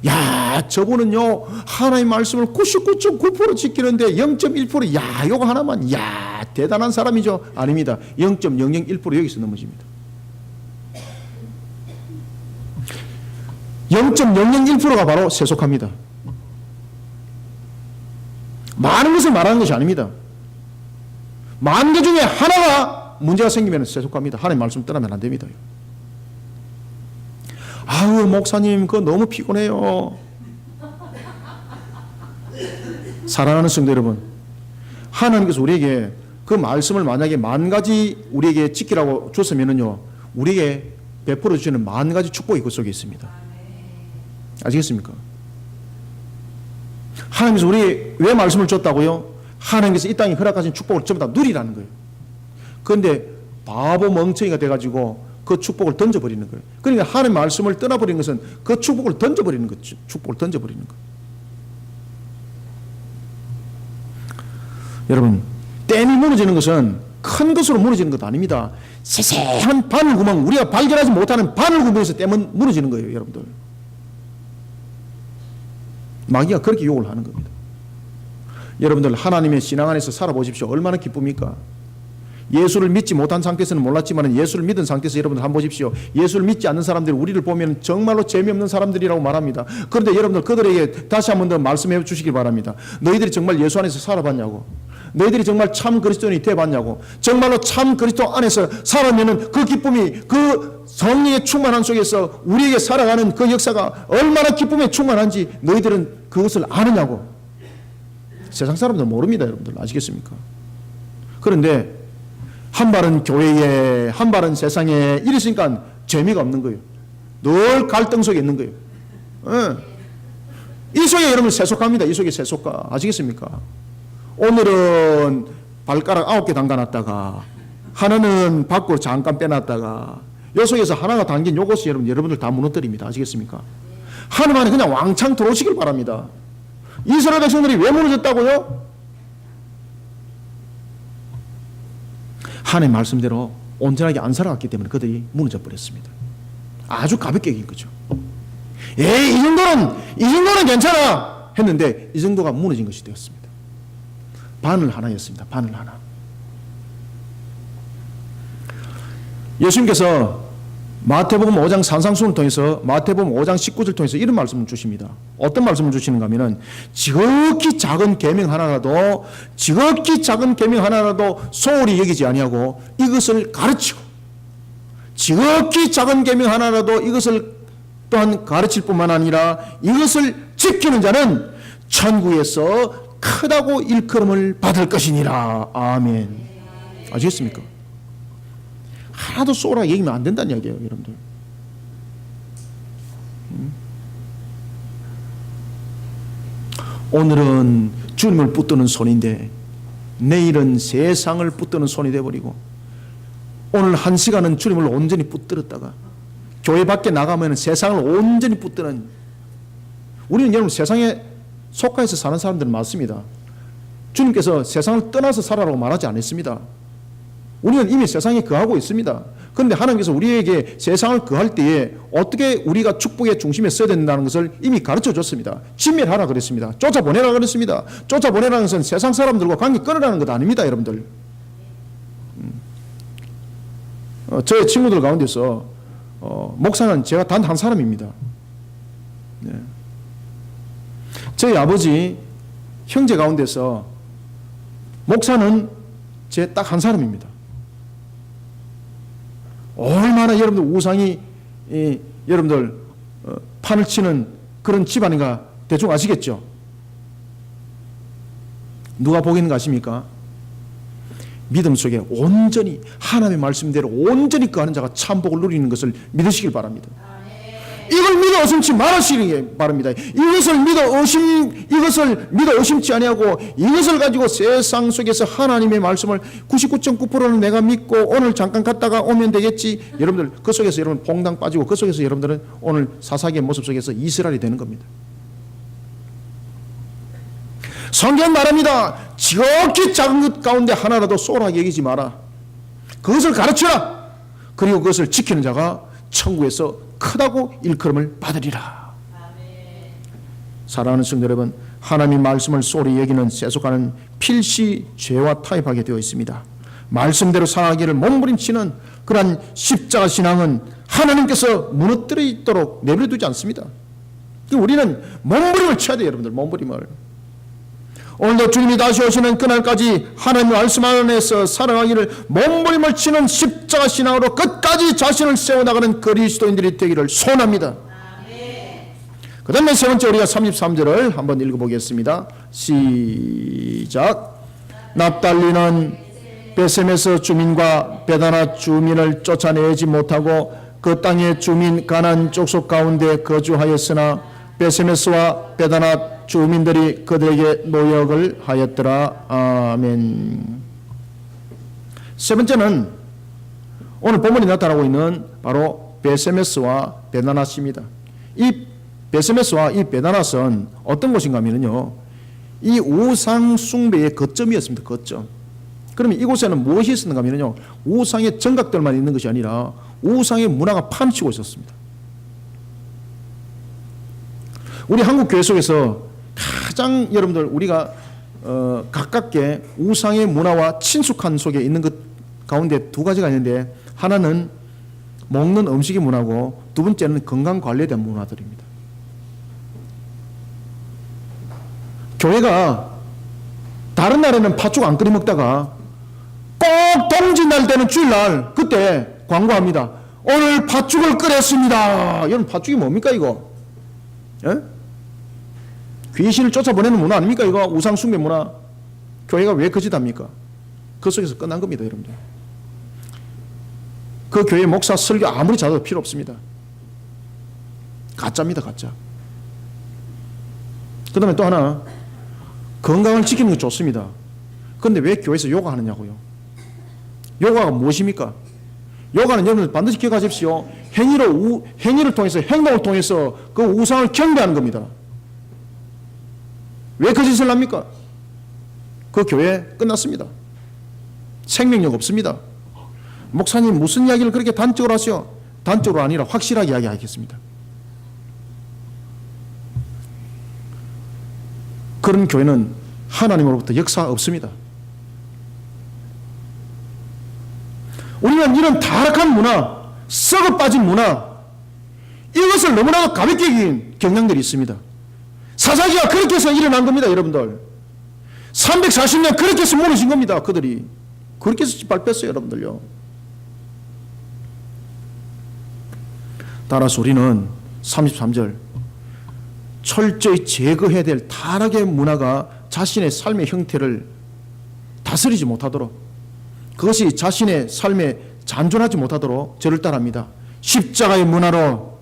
야, 저분은요 하나님의 말씀을 99.9% 지키는데 0.1%, 야, 요거 하나만, 야, 대단한 사람이죠. 아닙니다. 0.001% 여기서 넘어집니다. 0.001%가 바로 세속합니다. 많은 것을 말하는 것이 아닙니다. 만 개 중에 하나가 문제가 생기면 세속합니다. 하나님의 말씀 떠나면 안 됩니다. 아유, 목사님 그거 너무 피곤해요. 사랑하는 성도 여러분, 하나님께서 우리에게 그 말씀을 만약에 만 가지 우리에게 지키라고 줬으면은요, 우리에게 베풀어 주시는 만 가지 축복이 그 속에 있습니다. 아시겠습니까? 하나님께서 우리 왜 말씀을 줬다고요? 하나님께서 이 땅에 허락하신 축복을 전부 다 누리라는 거예요. 그런데 바보 멍청이가 돼가지고 그 축복을 던져버리는 거예요. 그러니까 하나님의 말씀을 떠나버리는 것은 그 축복을 던져버리는 거죠. 축복을 던져버리는 거예요. 여러분, 댐이 무너지는 것은 큰 것으로 무너지는 것도 아닙니다. 세세한 바늘구멍, 우리가 발견하지 못하는 바늘구멍에서 댐은 무너지는 거예요, 여러분들. 마귀가 그렇게 욕을 하는 겁니다. 여러분들 하나님의 신앙 안에서 살아보십시오. 얼마나 기쁩니까? 예수를 믿지 못한 상태에서는 몰랐지만 예수를 믿은 상태에서 여러분들 한번 보십시오. 예수를 믿지 않는 사람들이 우리를 보면 정말로 재미없는 사람들이라고 말합니다. 그런데 여러분들 그들에게 다시 한번 더 말씀해 주시기 바랍니다. 너희들이 정말 예수 안에서 살아봤냐고, 너희들이 정말 참 그리스도인이 돼봤냐고, 정말로 참 그리스도 안에서 살아내는 그 기쁨이, 그 성령의 충만함 속에서 우리에게 살아가는 그 역사가 얼마나 기쁨에 충만한지 너희들은 그것을 아느냐고. 세상 사람들은 모릅니다. 여러분들 아시겠습니까? 그런데 한 발은 교회에, 한 발은 세상에 이랬으니까 재미가 없는 거예요. 늘 갈등 속에 있는 거예요. 이 속에 여러분 세속합니다. 이 속에 세속가. 아시겠습니까? 오늘은 발가락 9개 담가놨다가 하나는 밖으로 잠깐 빼놨다가 요 속에서 하나가 담긴 요것이 여러분들 다 무너뜨립니다. 아시겠습니까? 하나님 안에 그냥 왕창 들어오시길 바랍니다. 이스라엘 백성들이 왜 무너졌다고요? 하나님의 말씀대로 온전하게 안 살아갔기 때문에 그들이 무너져 버렸습니다. 아주 가볍게 얘기한 거죠. 에이, 이 정도는 괜찮아 했는데 이 정도가 무너진 것이 되었습니다. 바늘 하나였습니다. 바늘 하나. 예수님께서 마태복음 5장 산상수훈을 통해서, 마태복음 5장 19절을 통해서 이런 말씀을 주십니다. 어떤 말씀을 주시는가 하면은 지극히 작은 계명 하나라도, 지극히 작은 계명 하나라도 소홀히 여기지 아니하고 이것을 가르치고, 지극히 작은 계명 하나라도 이것을 또한 가르칠 뿐만 아니라 이것을 지키는 자는 천국에서 크다고 일컬음을 받을 것이니라. 아멘. 아시겠습니까? 하나도 쏘라 얘기면 안 된다는 이야기예요, 여러분들. 오늘은 주님을 붙드는 손인데 내일은 세상을 붙드는 손이 되어버리고, 오늘 한 시간은 주님을 온전히 붙들었다가 교회 밖에 나가면 세상을 온전히 붙드는, 우리는 여러분 세상에 속하여서 사는 사람들은 많습니다. 주님께서 세상을 떠나서 살아라고 말하지 않았습니다. 우리는 이미 세상에 거하고 있습니다. 그런데 하나님께서 우리에게 세상을 거할 때에 어떻게 우리가 축복의 중심에 서야 된다는 것을 이미 가르쳐 줬습니다. 진멸하라 그랬습니다. 쫓아보내라 그랬습니다. 쫓아보내라는 것은 세상 사람들과 관계 끊으라는 것 아닙니다, 여러분들. 저의 친구들 가운데서 목사는 제가 단 한 사람입니다. 네. 저희 아버지 형제 가운데서 목사는 제 딱 한 사람입니다. 얼마나 여러분들 우상이 여러분들 판을 치는 그런 집안인가 대충 아시겠죠? 누가 보겠는가 아십니까? 믿음 속에 온전히 하나님의 말씀대로 온전히 거하는 자가 참복을 누리는 것을 믿으시길 바랍니다. 이걸 믿어 의심치 말으시기 바랍니다. 이것을 믿어 의심치 아니하고 이것을 가지고 세상 속에서 하나님의 말씀을 99.9%는 내가 믿고 오늘 잠깐 갔다가 오면 되겠지. 여러분들 그 속에서 여러분 퐁당 빠지고 그 속에서 여러분들은 오늘 사사기의 모습 속에서 이스라엘이 되는 겁니다. 성경 말합니다. 지극히 작은 것 가운데 하나라도 소홀하게 여기지 마라. 그것을 가르치라. 그리고 그것을 지키는 자가 천국에서 크다고 일컬음을 받으리라. 사랑하는 성도 여러분, 하나님의 말씀을 소리 여기는 세속가는 필시 죄와 타협하게 되어 있습니다. 말씀대로 살아가기를 몸부림치는 그러한 십자가 신앙은 하나님께서 무너뜨려 있도록 내버려두지 않습니다. 우리는 몸부림을 쳐야 돼요, 여러분들. 몸부림을. 오늘도 주님이 다시 오시는 그날까지 하나님의 말씀 안에서 살아가기를 몸부림을 치는 십자가 신앙으로 끝까지 자신을 세워나가는 그리스도인들이 되기를 소원합니다. 그 다음에 세 번째 우리가 33절을 한번 읽어보겠습니다. 시작. 납달리는 베셈에서 주민과 베다나 주민을 쫓아내지 못하고 그 땅의 주민 가나안 족속 가운데 거주하였으나 베셈에서와 베다나 주민들이 그들에게 노역을 하였더라. 아멘. 세 번째는 오늘 본문이 나타나고 있는 바로 베세메스와 베다낫입니다. 이 베세메스와 이 베다낫은 어떤 곳인가 하면요, 이 우상 숭배의 거점이었습니다. 거점. 그러면 이곳에는 무엇이 있었는가 하면요, 우상의 정각들만 있는 것이 아니라 우상의 문화가 파묻히고 있었습니다. 우리 한국 교회 속에서 가장 여러분들 우리가 가깝게 우상의 문화와 친숙한 속에 있는 것 가운데 두 가지가 있는데, 하나는 먹는 음식의 문화고 두 번째는 건강관리에 대한 문화들입니다. 교회가 다른 날에는 팥죽 안 끓여 먹다가 꼭 동짓날 되는 주일날 그때 광고합니다. 오늘 팥죽을 끓였습니다. 여러분, 팥죽이 뭡니까 이거? 예? 귀신을 쫓아보내는 문화 아닙니까 이거? 우상 숭배 문화. 교회가 왜 거짓합니까? 그 속에서 끝난 겁니다, 여러분들. 그 교회 목사 설교 아무리 잘해도 필요 없습니다. 가짜입니다, 가짜. 그 다음에 또 하나, 건강을 지키는 건 좋습니다. 그런데 왜 교회에서 요가 하느냐고요? 요가가 무엇입니까? 요가는 여러분들 반드시 기억하십시오. 행위를 통해서, 행동을 통해서 그 우상을 경배하는 겁니다. 왜 그 짓을 합니까? 그 교회 끝났습니다. 생명력 없습니다. 목사님 무슨 이야기를 그렇게 단적으로 하시오? 단적으로 아니라 확실하게 이야기하겠습니다. 그런 교회는 하나님으로부터 역사가 없습니다. 우리는 이런 타락한 문화, 썩어 빠진 문화, 이것을 너무나도 가볍게 여긴 경향들이 있습니다. 사사기가 그렇게 해서 일어난 겁니다, 여러분들. 340년 그렇게 해서 무너진 겁니다, 그들이. 그렇게 해서 짓밟 뺐어요, 여러분들요. 따라서 우리는 33절, 철저히 제거해야 될 타락의 문화가 자신의 삶의 형태를 다스리지 못하도록, 그것이 자신의 삶에 잔존하지 못하도록 저를 따라합니다. 십자가의 문화로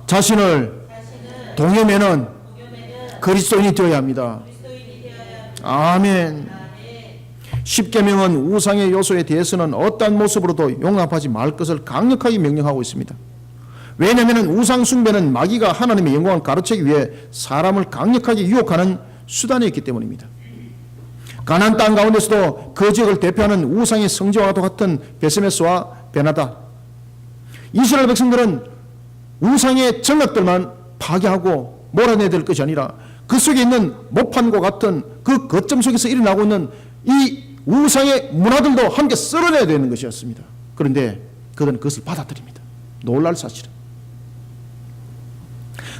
자신을 동여매는 그리스도인이 되어야 합니다. 아멘. 십계명은 우상의 요소에 대해서는 어떠한 모습으로도 용납하지 말 것을 강력하게 명령하고 있습니다. 왜냐하면 우상 숭배는 마귀가 하나님의 영광을 가로채기 위해 사람을 강력하게 유혹하는 수단이었기 때문입니다. 가나안 땅 가운데서도 그 지역을 대표하는 우상의 성지와도 같은 베세메스와 베나다, 이스라엘 백성들은 우상의 정락들만 파괴하고 몰아내야 될 것이 아니라 그 속에 있는 모판과 같은 그 거점 속에서 일어나고 있는 이 우상의 문화들도 함께 쓸어내야 되는 것이었습니다. 그런데 그들은 그것을 받아들입니다. 놀랄 사실은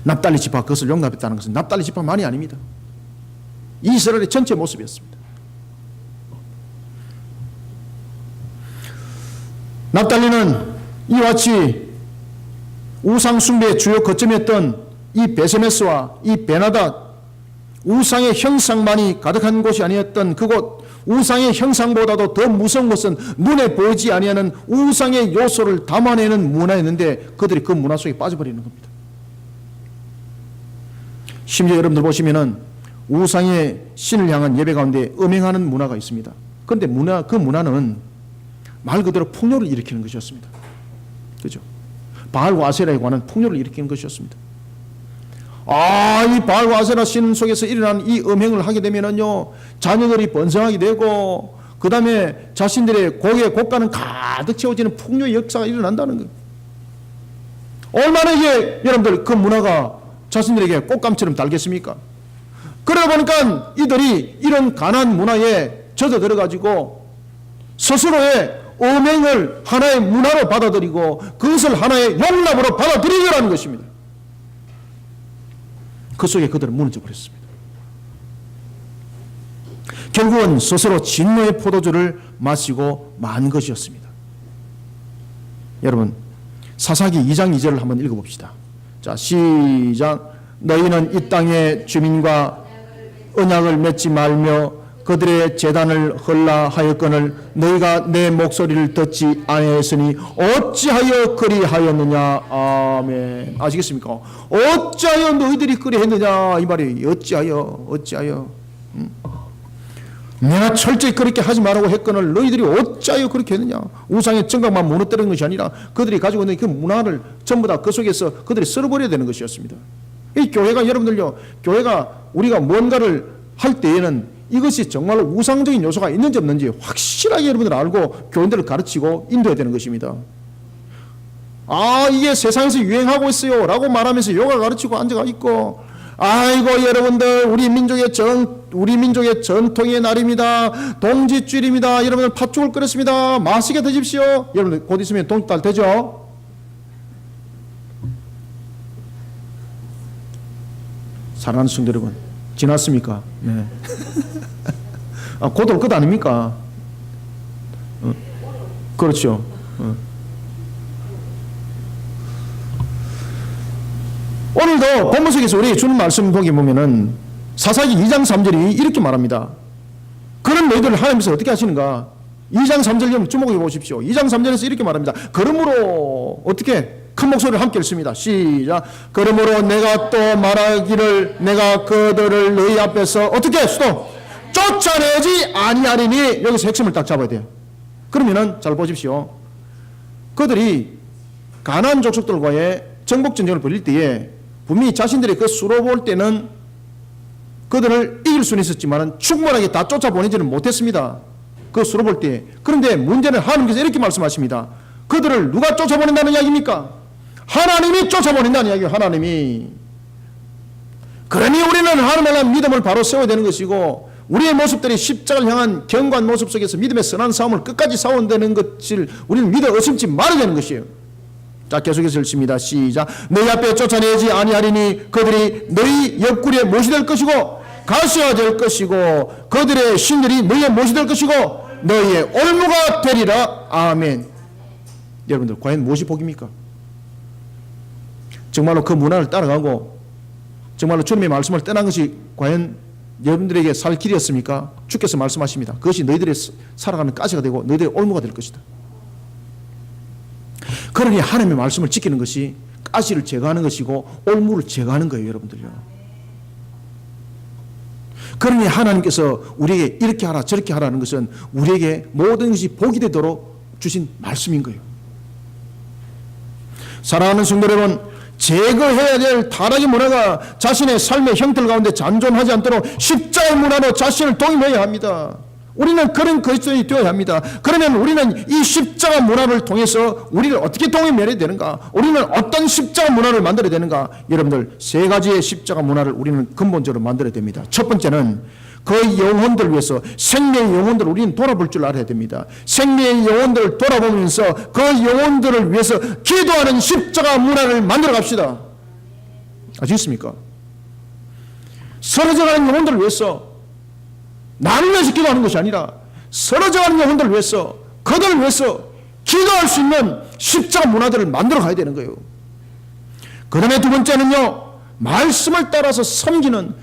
납달리 지파가 그것을 용납했다는 것은 납달리 지파만이 아닙니다. 이스라엘의 전체 모습이었습니다. 납달리는 이와 같이 우상 숭배의 주요 거점이었던 이 베세메스와 이 베나다, 우상의 형상만이 가득한 곳이 아니었던 그곳, 우상의 형상보다도 더 무서운 것은 눈에 보이지 아니하는 우상의 요소를 담아내는 문화였는데 그들이 그 문화 속에 빠져버리는 겁니다. 심지어 여러분들 보시면은 우상의 신을 향한 예배 가운데 음행하는 문화가 있습니다. 그런데 그 문화는 말 그대로 풍요를 일으키는 것이었습니다. 그죠? 바알과 아세라에 관한 풍요를 일으키는 것이었습니다. 이 바알과 아세라 신 속에서 일어난 이 음행을 하게 되면은요, 자녀들이 번성하게 되고, 그 다음에 자신들의 고개, 고가는 가득 채워지는 풍요의 역사가 일어난다는 거예요. 얼마나 이게 여러분들 그 문화가 자신들에게 꽃감처럼 달겠습니까? 그러다 보니까 이들이 이런 가난 문화에 젖어들어가지고 스스로의 음행을 하나의 문화로 받아들이고 그것을 하나의 용납으로 받아들이려는 것입니다. 그 속에 그들은 무너져 버렸습니다. 결국은 스스로 진노의 포도주를 마시고 만 것이었습니다. 여러분, 사사기 2장 2절을 한번 읽어봅시다. 자, 시작. 너희는 이 땅의 주민과 언약을 맺지 말며 그들의 제단을 헐라 하였거늘 너희가 내 목소리를 듣지 아니하였으니 어찌하여 그리하였느냐. 아멘. 아시겠습니까? 어찌하여 너희들이 그리했느냐 이 말이에요. 어찌하여 내가 철저히 그렇게 하지 말라고 했거늘 너희들이 어찌하여 그렇게 했느냐. 우상의 정각만 무너뜨리는 것이 아니라 그들이 가지고 있는 그 문화를 전부 다 그 속에서 그들이 썰어버려야 되는 것이었습니다. 이 교회가 여러분들요, 교회가 우리가 뭔가를 할 때에는 이것이 정말로 우상적인 요소가 있는지 없는지 확실하게 여러분들 알고 교인들을 가르치고 인도해야 되는 것입니다. 아, 이게 세상에서 유행하고 있어요 라고 말하면서 요가 가르치고 앉아가 있고, 아이고 여러분들 우리 민족의 전통의 날입니다. 동짓줄입니다. 여러분들 팥죽을 끓였습니다. 맛있게 드십시오. 여러분들 곧 있으면 동짓달 되죠? 사랑하는 성도 여러분, 지났습니까? 네. 아, 곧 올 것 아닙니까? 그렇죠. 오늘도 본문 속에서 우리 주는 말씀 보기 보면은 사사기 2장 3절이 이렇게 말합니다. 그런 너희들을 하나님께서 어떻게 하시는가? 2장 3절 좀 주목해 보십시오. 2장 3절에서 이렇게 말합니다. 그러므로 어떻게 큰 목소리를 함께 읽습니다. 시작. 그러므로 내가 또 말하기를 내가 그들을 너희 앞에서 어떻게 수도 쫓아내지 아니하리니. 여기서 핵심을 딱 잡아야 돼요. 그러면은 잘 보십시오. 그들이 가나안 족속들과의 정복 전쟁을 벌일 때에 분명히 자신들이 그 수로 볼 때는 그들을 이길 수는 있었지만 충분하게 다 쫓아보내지는 못했습니다. 그 수로 볼 때. 그런데 문제는 하나님께서 이렇게 말씀하십니다. 그들을 누가 쫓아보낸다는 이야기입니까? 하나님이 쫓아보낸다는 이야기예요. 하나님이. 그러니 우리는 하나님에 대한 믿음을 바로 세워야 되는 것이고, 우리의 모습들이 십자가를 향한 견고한 모습 속에서 믿음의 선한 싸움을 끝까지 싸운다는 것을 우리는 믿어 의심치 말아야 되는 것이에요. 자, 계속해서 읽습니다. 시작. 너희 앞에 쫓아내지 아니하리니 그들이 너희 옆구리에 못이 될 것이고 가시가 될 것이고 그들의 신들이 너희의 못이 될 것이고 너희의 올무가 되리라. 아멘. 여러분들 과연 무엇이 복입니까? 정말로 그 문화를 따라가고 정말로 주님의 말씀을 떠난 것이 과연 여러분들에게 살 길이었습니까? 주께서 말씀하십니다. 그것이 너희들의 살아가는 가시가 되고 너희들의 올무가 될 것이다. 그러니 하나님의 말씀을 지키는 것이 가시를 제거하는 것이고 올무를 제거하는 거예요, 여러분들요. 그러니 하나님께서 우리에게 이렇게 하라 저렇게 하라는 것은 우리에게 모든 것이 복이 되도록 주신 말씀인 거예요. 사랑하는 성도 여러분, 제거해야 될 타락의 문화가 자신의 삶의 형태 가운데 잔존하지 않도록 십자가의 문화로 자신을 동임해야 합니다. 우리는 그런 그리스도인이 되어야 합니다. 그러면 우리는 이 십자가 문화를 통해서 우리를 어떻게 동임해야 되는가? 우리는 어떤 십자가 문화를 만들어야 되는가? 여러분들 세 가지의 십자가 문화를 우리는 근본적으로 만들어야 됩니다. 첫 번째는 그 영혼들을 위해서 생명의 영혼들을 우리는 돌아볼 줄 알아야 됩니다. 생명의 영혼들을 돌아보면서 그 영혼들을 위해서 기도하는 십자가 문화를 만들어 갑시다. 아시겠습니까? 쓰러져가는 영혼들을 위해서 나를 위해서 기도하는 것이 아니라 쓰러져가는 영혼들을 위해서 그들을 위해서 기도할 수 있는 십자가 문화들을 만들어 가야 되는 거예요. 그 다음에 두 번째는요, 말씀을 따라서 섬기는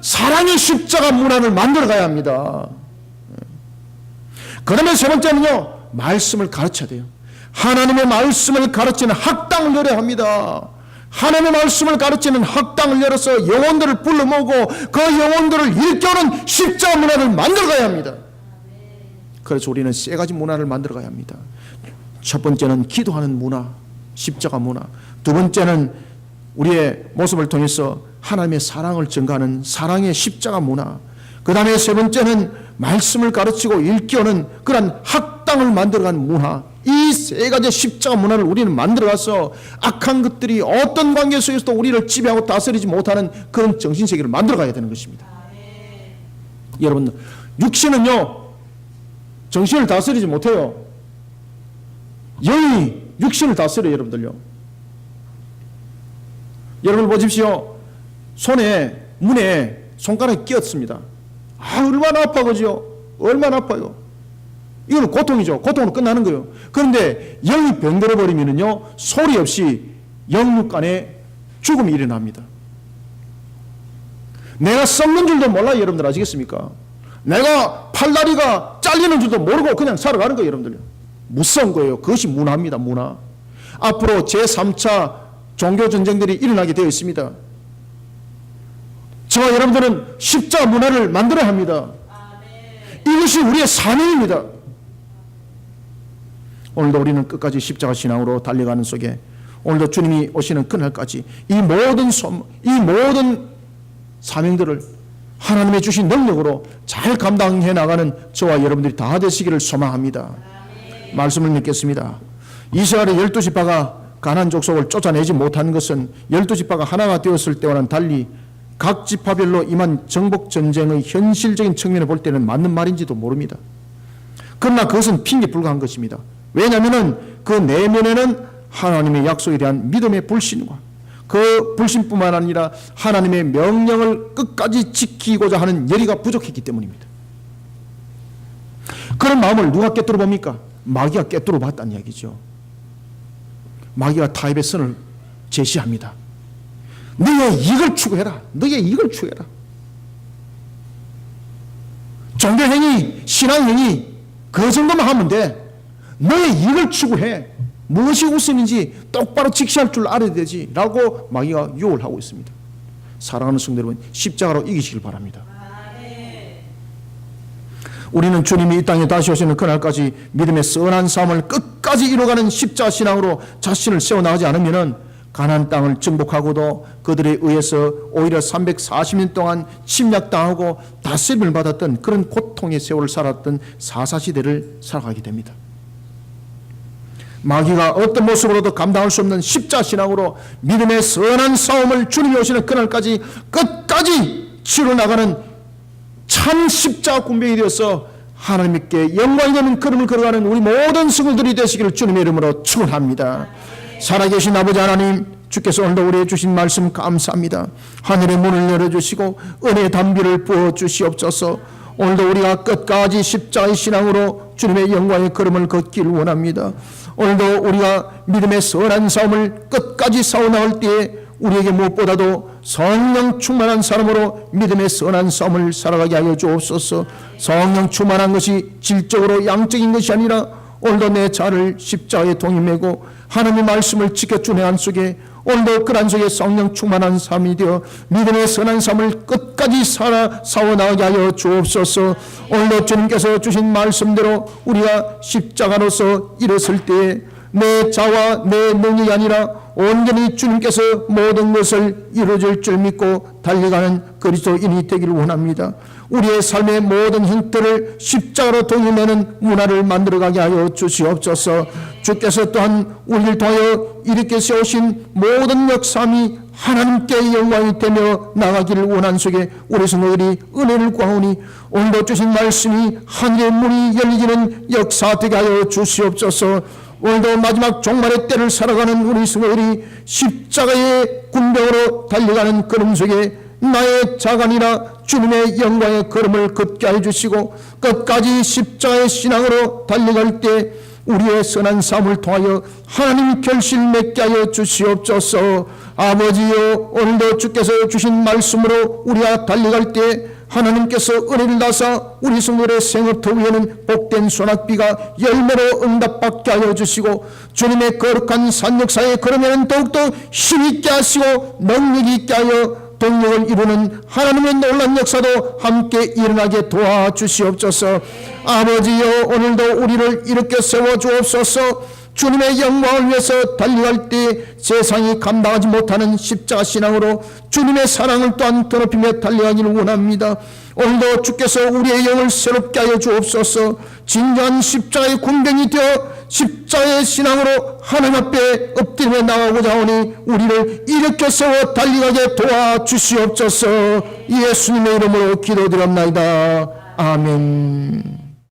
사랑의 십자가 문화를 만들어 가야 합니다. 그 다음에 세 번째는요, 말씀을 가르쳐야 돼요. 하나님의 말씀을 가르치는 학당을 열어야 합니다. 하나님의 말씀을 가르치는 학당을 열어서 영혼들을 불러 모으고 그 영혼들을 일깨우는 십자가 문화를 만들어 가야 합니다. 그래서 우리는 세 가지 문화를 만들어 가야 합니다. 첫 번째는 기도하는 문화, 십자가 문화. 두 번째는 우리의 모습을 통해서 하나님의 사랑을 증가하는 사랑의 십자가 문화. 그 다음에 세 번째는 말씀을 가르치고 일깨우는 그런 학당을 만들어간 문화, 이 세 가지 십자가 문화를 우리는 만들어가서 악한 것들이 어떤 관계 속에서도 우리를 지배하고 다스리지 못하는 그런 정신세계를 만들어가야 되는 것입니다. 여러분, 육신은요 정신을 다스리지 못해요. 영이 육신을 다스려요. 여러분들요, 여러분 보십시오. 손에 문에 손가락이 끼었습니다. 얼마나 아파, 그죠? 얼마나 아파요. 이거는 고통이죠. 고통으로 끝나는 거예요. 그런데 영이 병들어 버리면요 소리 없이 영육간에 죽음이 일어납니다. 내가 썩는 줄도 몰라요. 여러분들 아시겠습니까? 내가 팔다리가 잘리는 줄도 모르고 그냥 살아가는 거예요. 여러분들 무서운 거예요. 그것이 문화입니다. 문화. 앞으로 제3차 종교전쟁들이 일어나게 되어 있습니다. 저와 여러분들은 십자가 문화를 만들어야 합니다. 이것이 우리의 사명입니다. 오늘도 우리는 끝까지 십자가 신앙으로 달려가는 속에 오늘도 주님이 오시는 그날까지 이 모든 사명들을 하나님의 주신 능력으로 잘 감당해 나가는 저와 여러분들이 다 되시기를 소망합니다. 말씀을 믿겠습니다. 이스라엘의 12지파가 가나안 족속을 쫓아내지 못한 것은 12지파가 하나가 되었을 때와는 달리 각 지파별로 임한 정복 전쟁의 현실적인 측면을 볼 때는 맞는 말인지도 모릅니다. 그러나 그것은 핑계에 불과한 것입니다. 왜냐하면 그 내면에는 하나님의 약속에 대한 믿음의 불신과 그 불신뿐만 아니라 하나님의 명령을 끝까지 지키고자 하는 열의가 부족했기 때문입니다. 그런 마음을 누가 꿰뚫어 봅니까? 마귀가 꿰뚫어 봤다는 이야기죠. 마귀가 타협의 선을 제시합니다. 너의 이익을 추구해라. 너의 이익을 추구해라. 종교행위, 신앙행위 그 정도만 하면 돼. 너의 이익을 추구해. 무엇이 우선인지 똑바로 직시할 줄 알아야 되지 라고 마귀가 유혹을 하고 있습니다. 사랑하는 성도 여러분, 십자가로 이기시길 바랍니다. 우리는 주님이 이 땅에 다시 오시는 그날까지 믿음의 선한 삶을 끝까지 이루어가는 십자가 신앙으로 자신을 세워나가지 않으면 가나안 땅을 정복하고도 그들에 의해서 오히려 340년 동안 침략당하고 다스림을 받았던 그런 고통의 세월을 살았던 사사시대를 살아가게 됩니다. 마귀가 어떤 모습으로도 감당할 수 없는 십자가 신앙으로 믿음의 선한 싸움을 주님이 오시는 그날까지 끝까지 치러나가는 참 십자가 군병이 되어서 하나님께 영광이 되는 걸음을 걸어가는 우리 모든 성도들이 되시기를 주님의 이름으로 축원합니다. 살아계신 아버지 하나님, 주께서 오늘도 우리에게 주신 말씀 감사합니다. 하늘의 문을 열어주시고 은혜의 담비를 부어주시옵소서. 오늘도 우리가 끝까지 십자가의 신앙으로 주님의 영광의 걸음을 걷기를 원합니다. 오늘도 우리가 믿음의 선한 싸움을 끝까지 싸워나갈 때에 우리에게 무엇보다도 성령 충만한 사람으로 믿음의 선한 싸움을 살아가게 하여 주옵소서. 성령 충만한 것이 질적으로 양적인 것이 아니라 오늘도 내 자를 십자가에 동임하고 하나님의 말씀을 지켜 준행한 속에 오늘도 그런 속에 성령 충만한 삶이 되어 믿음의 선한 삶을 끝까지 싸워나가게 하여 주옵소서. 오늘도 주님께서 주신 말씀대로 우리가 십자가로서 일었을 때에 내 자와 내 능력이 아니라 온전히 주님께서 모든 것을 이루어질 줄 믿고 달려가는 그리스도인이 되기를 원합니다. 우리의 삶의 모든 형태를 십자가로 동임하는 문화를 만들어가게 하여 주시옵소서. 주께서 또한 우리를 통하여 일으켜 세우신 모든 역사함이 하나님께 영광이 되며 나가기를 원한 속에 우리 성도들이 은혜를 구하오니 오늘도 주신 말씀이 하늘의 문이 열리는 역사 되게 하여 주시옵소서. 오늘도 마지막 종말의 때를 살아가는 우리 성도들이 십자가의 군병으로 달려가는 걸음 속에 나의 자간이나 주님의 영광의 걸음을 걷게 해주시고 끝까지 십자가의 신앙으로 달려갈 때 우리의 선한 삶을 통하여 하나님 결실 맺게 하여 주시옵소서. 아버지여, 오늘도 주께서 주신 말씀으로 우리가 달려갈 때 하나님께서 은혜를 다사 우리 성도의 생업터 위에는 복된 소낙비가 열매로 응답받게 하여 주시고 주님의 거룩한 산역사에 걸으면 더욱더 힘있게 하시고 능력있게 하여 동력을 이루는 하나님의 놀라운 역사도 함께 일어나게 도와주시옵소서. 아버지여, 오늘도 우리를 일으켜 세워주옵소서. 주님의 영광을 위해서 달려갈 때 세상이 감당하지 못하는 십자가 신앙으로 주님의 사랑을 또한 더럽히며 달려가기를 원합니다. 오늘도 주께서 우리의 영을 새롭게 하여 주옵소서. 진정한 십자가의 군병이 되어 십자가의 신앙으로 하나님 앞에 엎드리며 나가고자 하오니 우리를 일으켜 세워 달려가게 도와주시옵소서. 예수님의 이름으로 기도드립나이다. 아멘.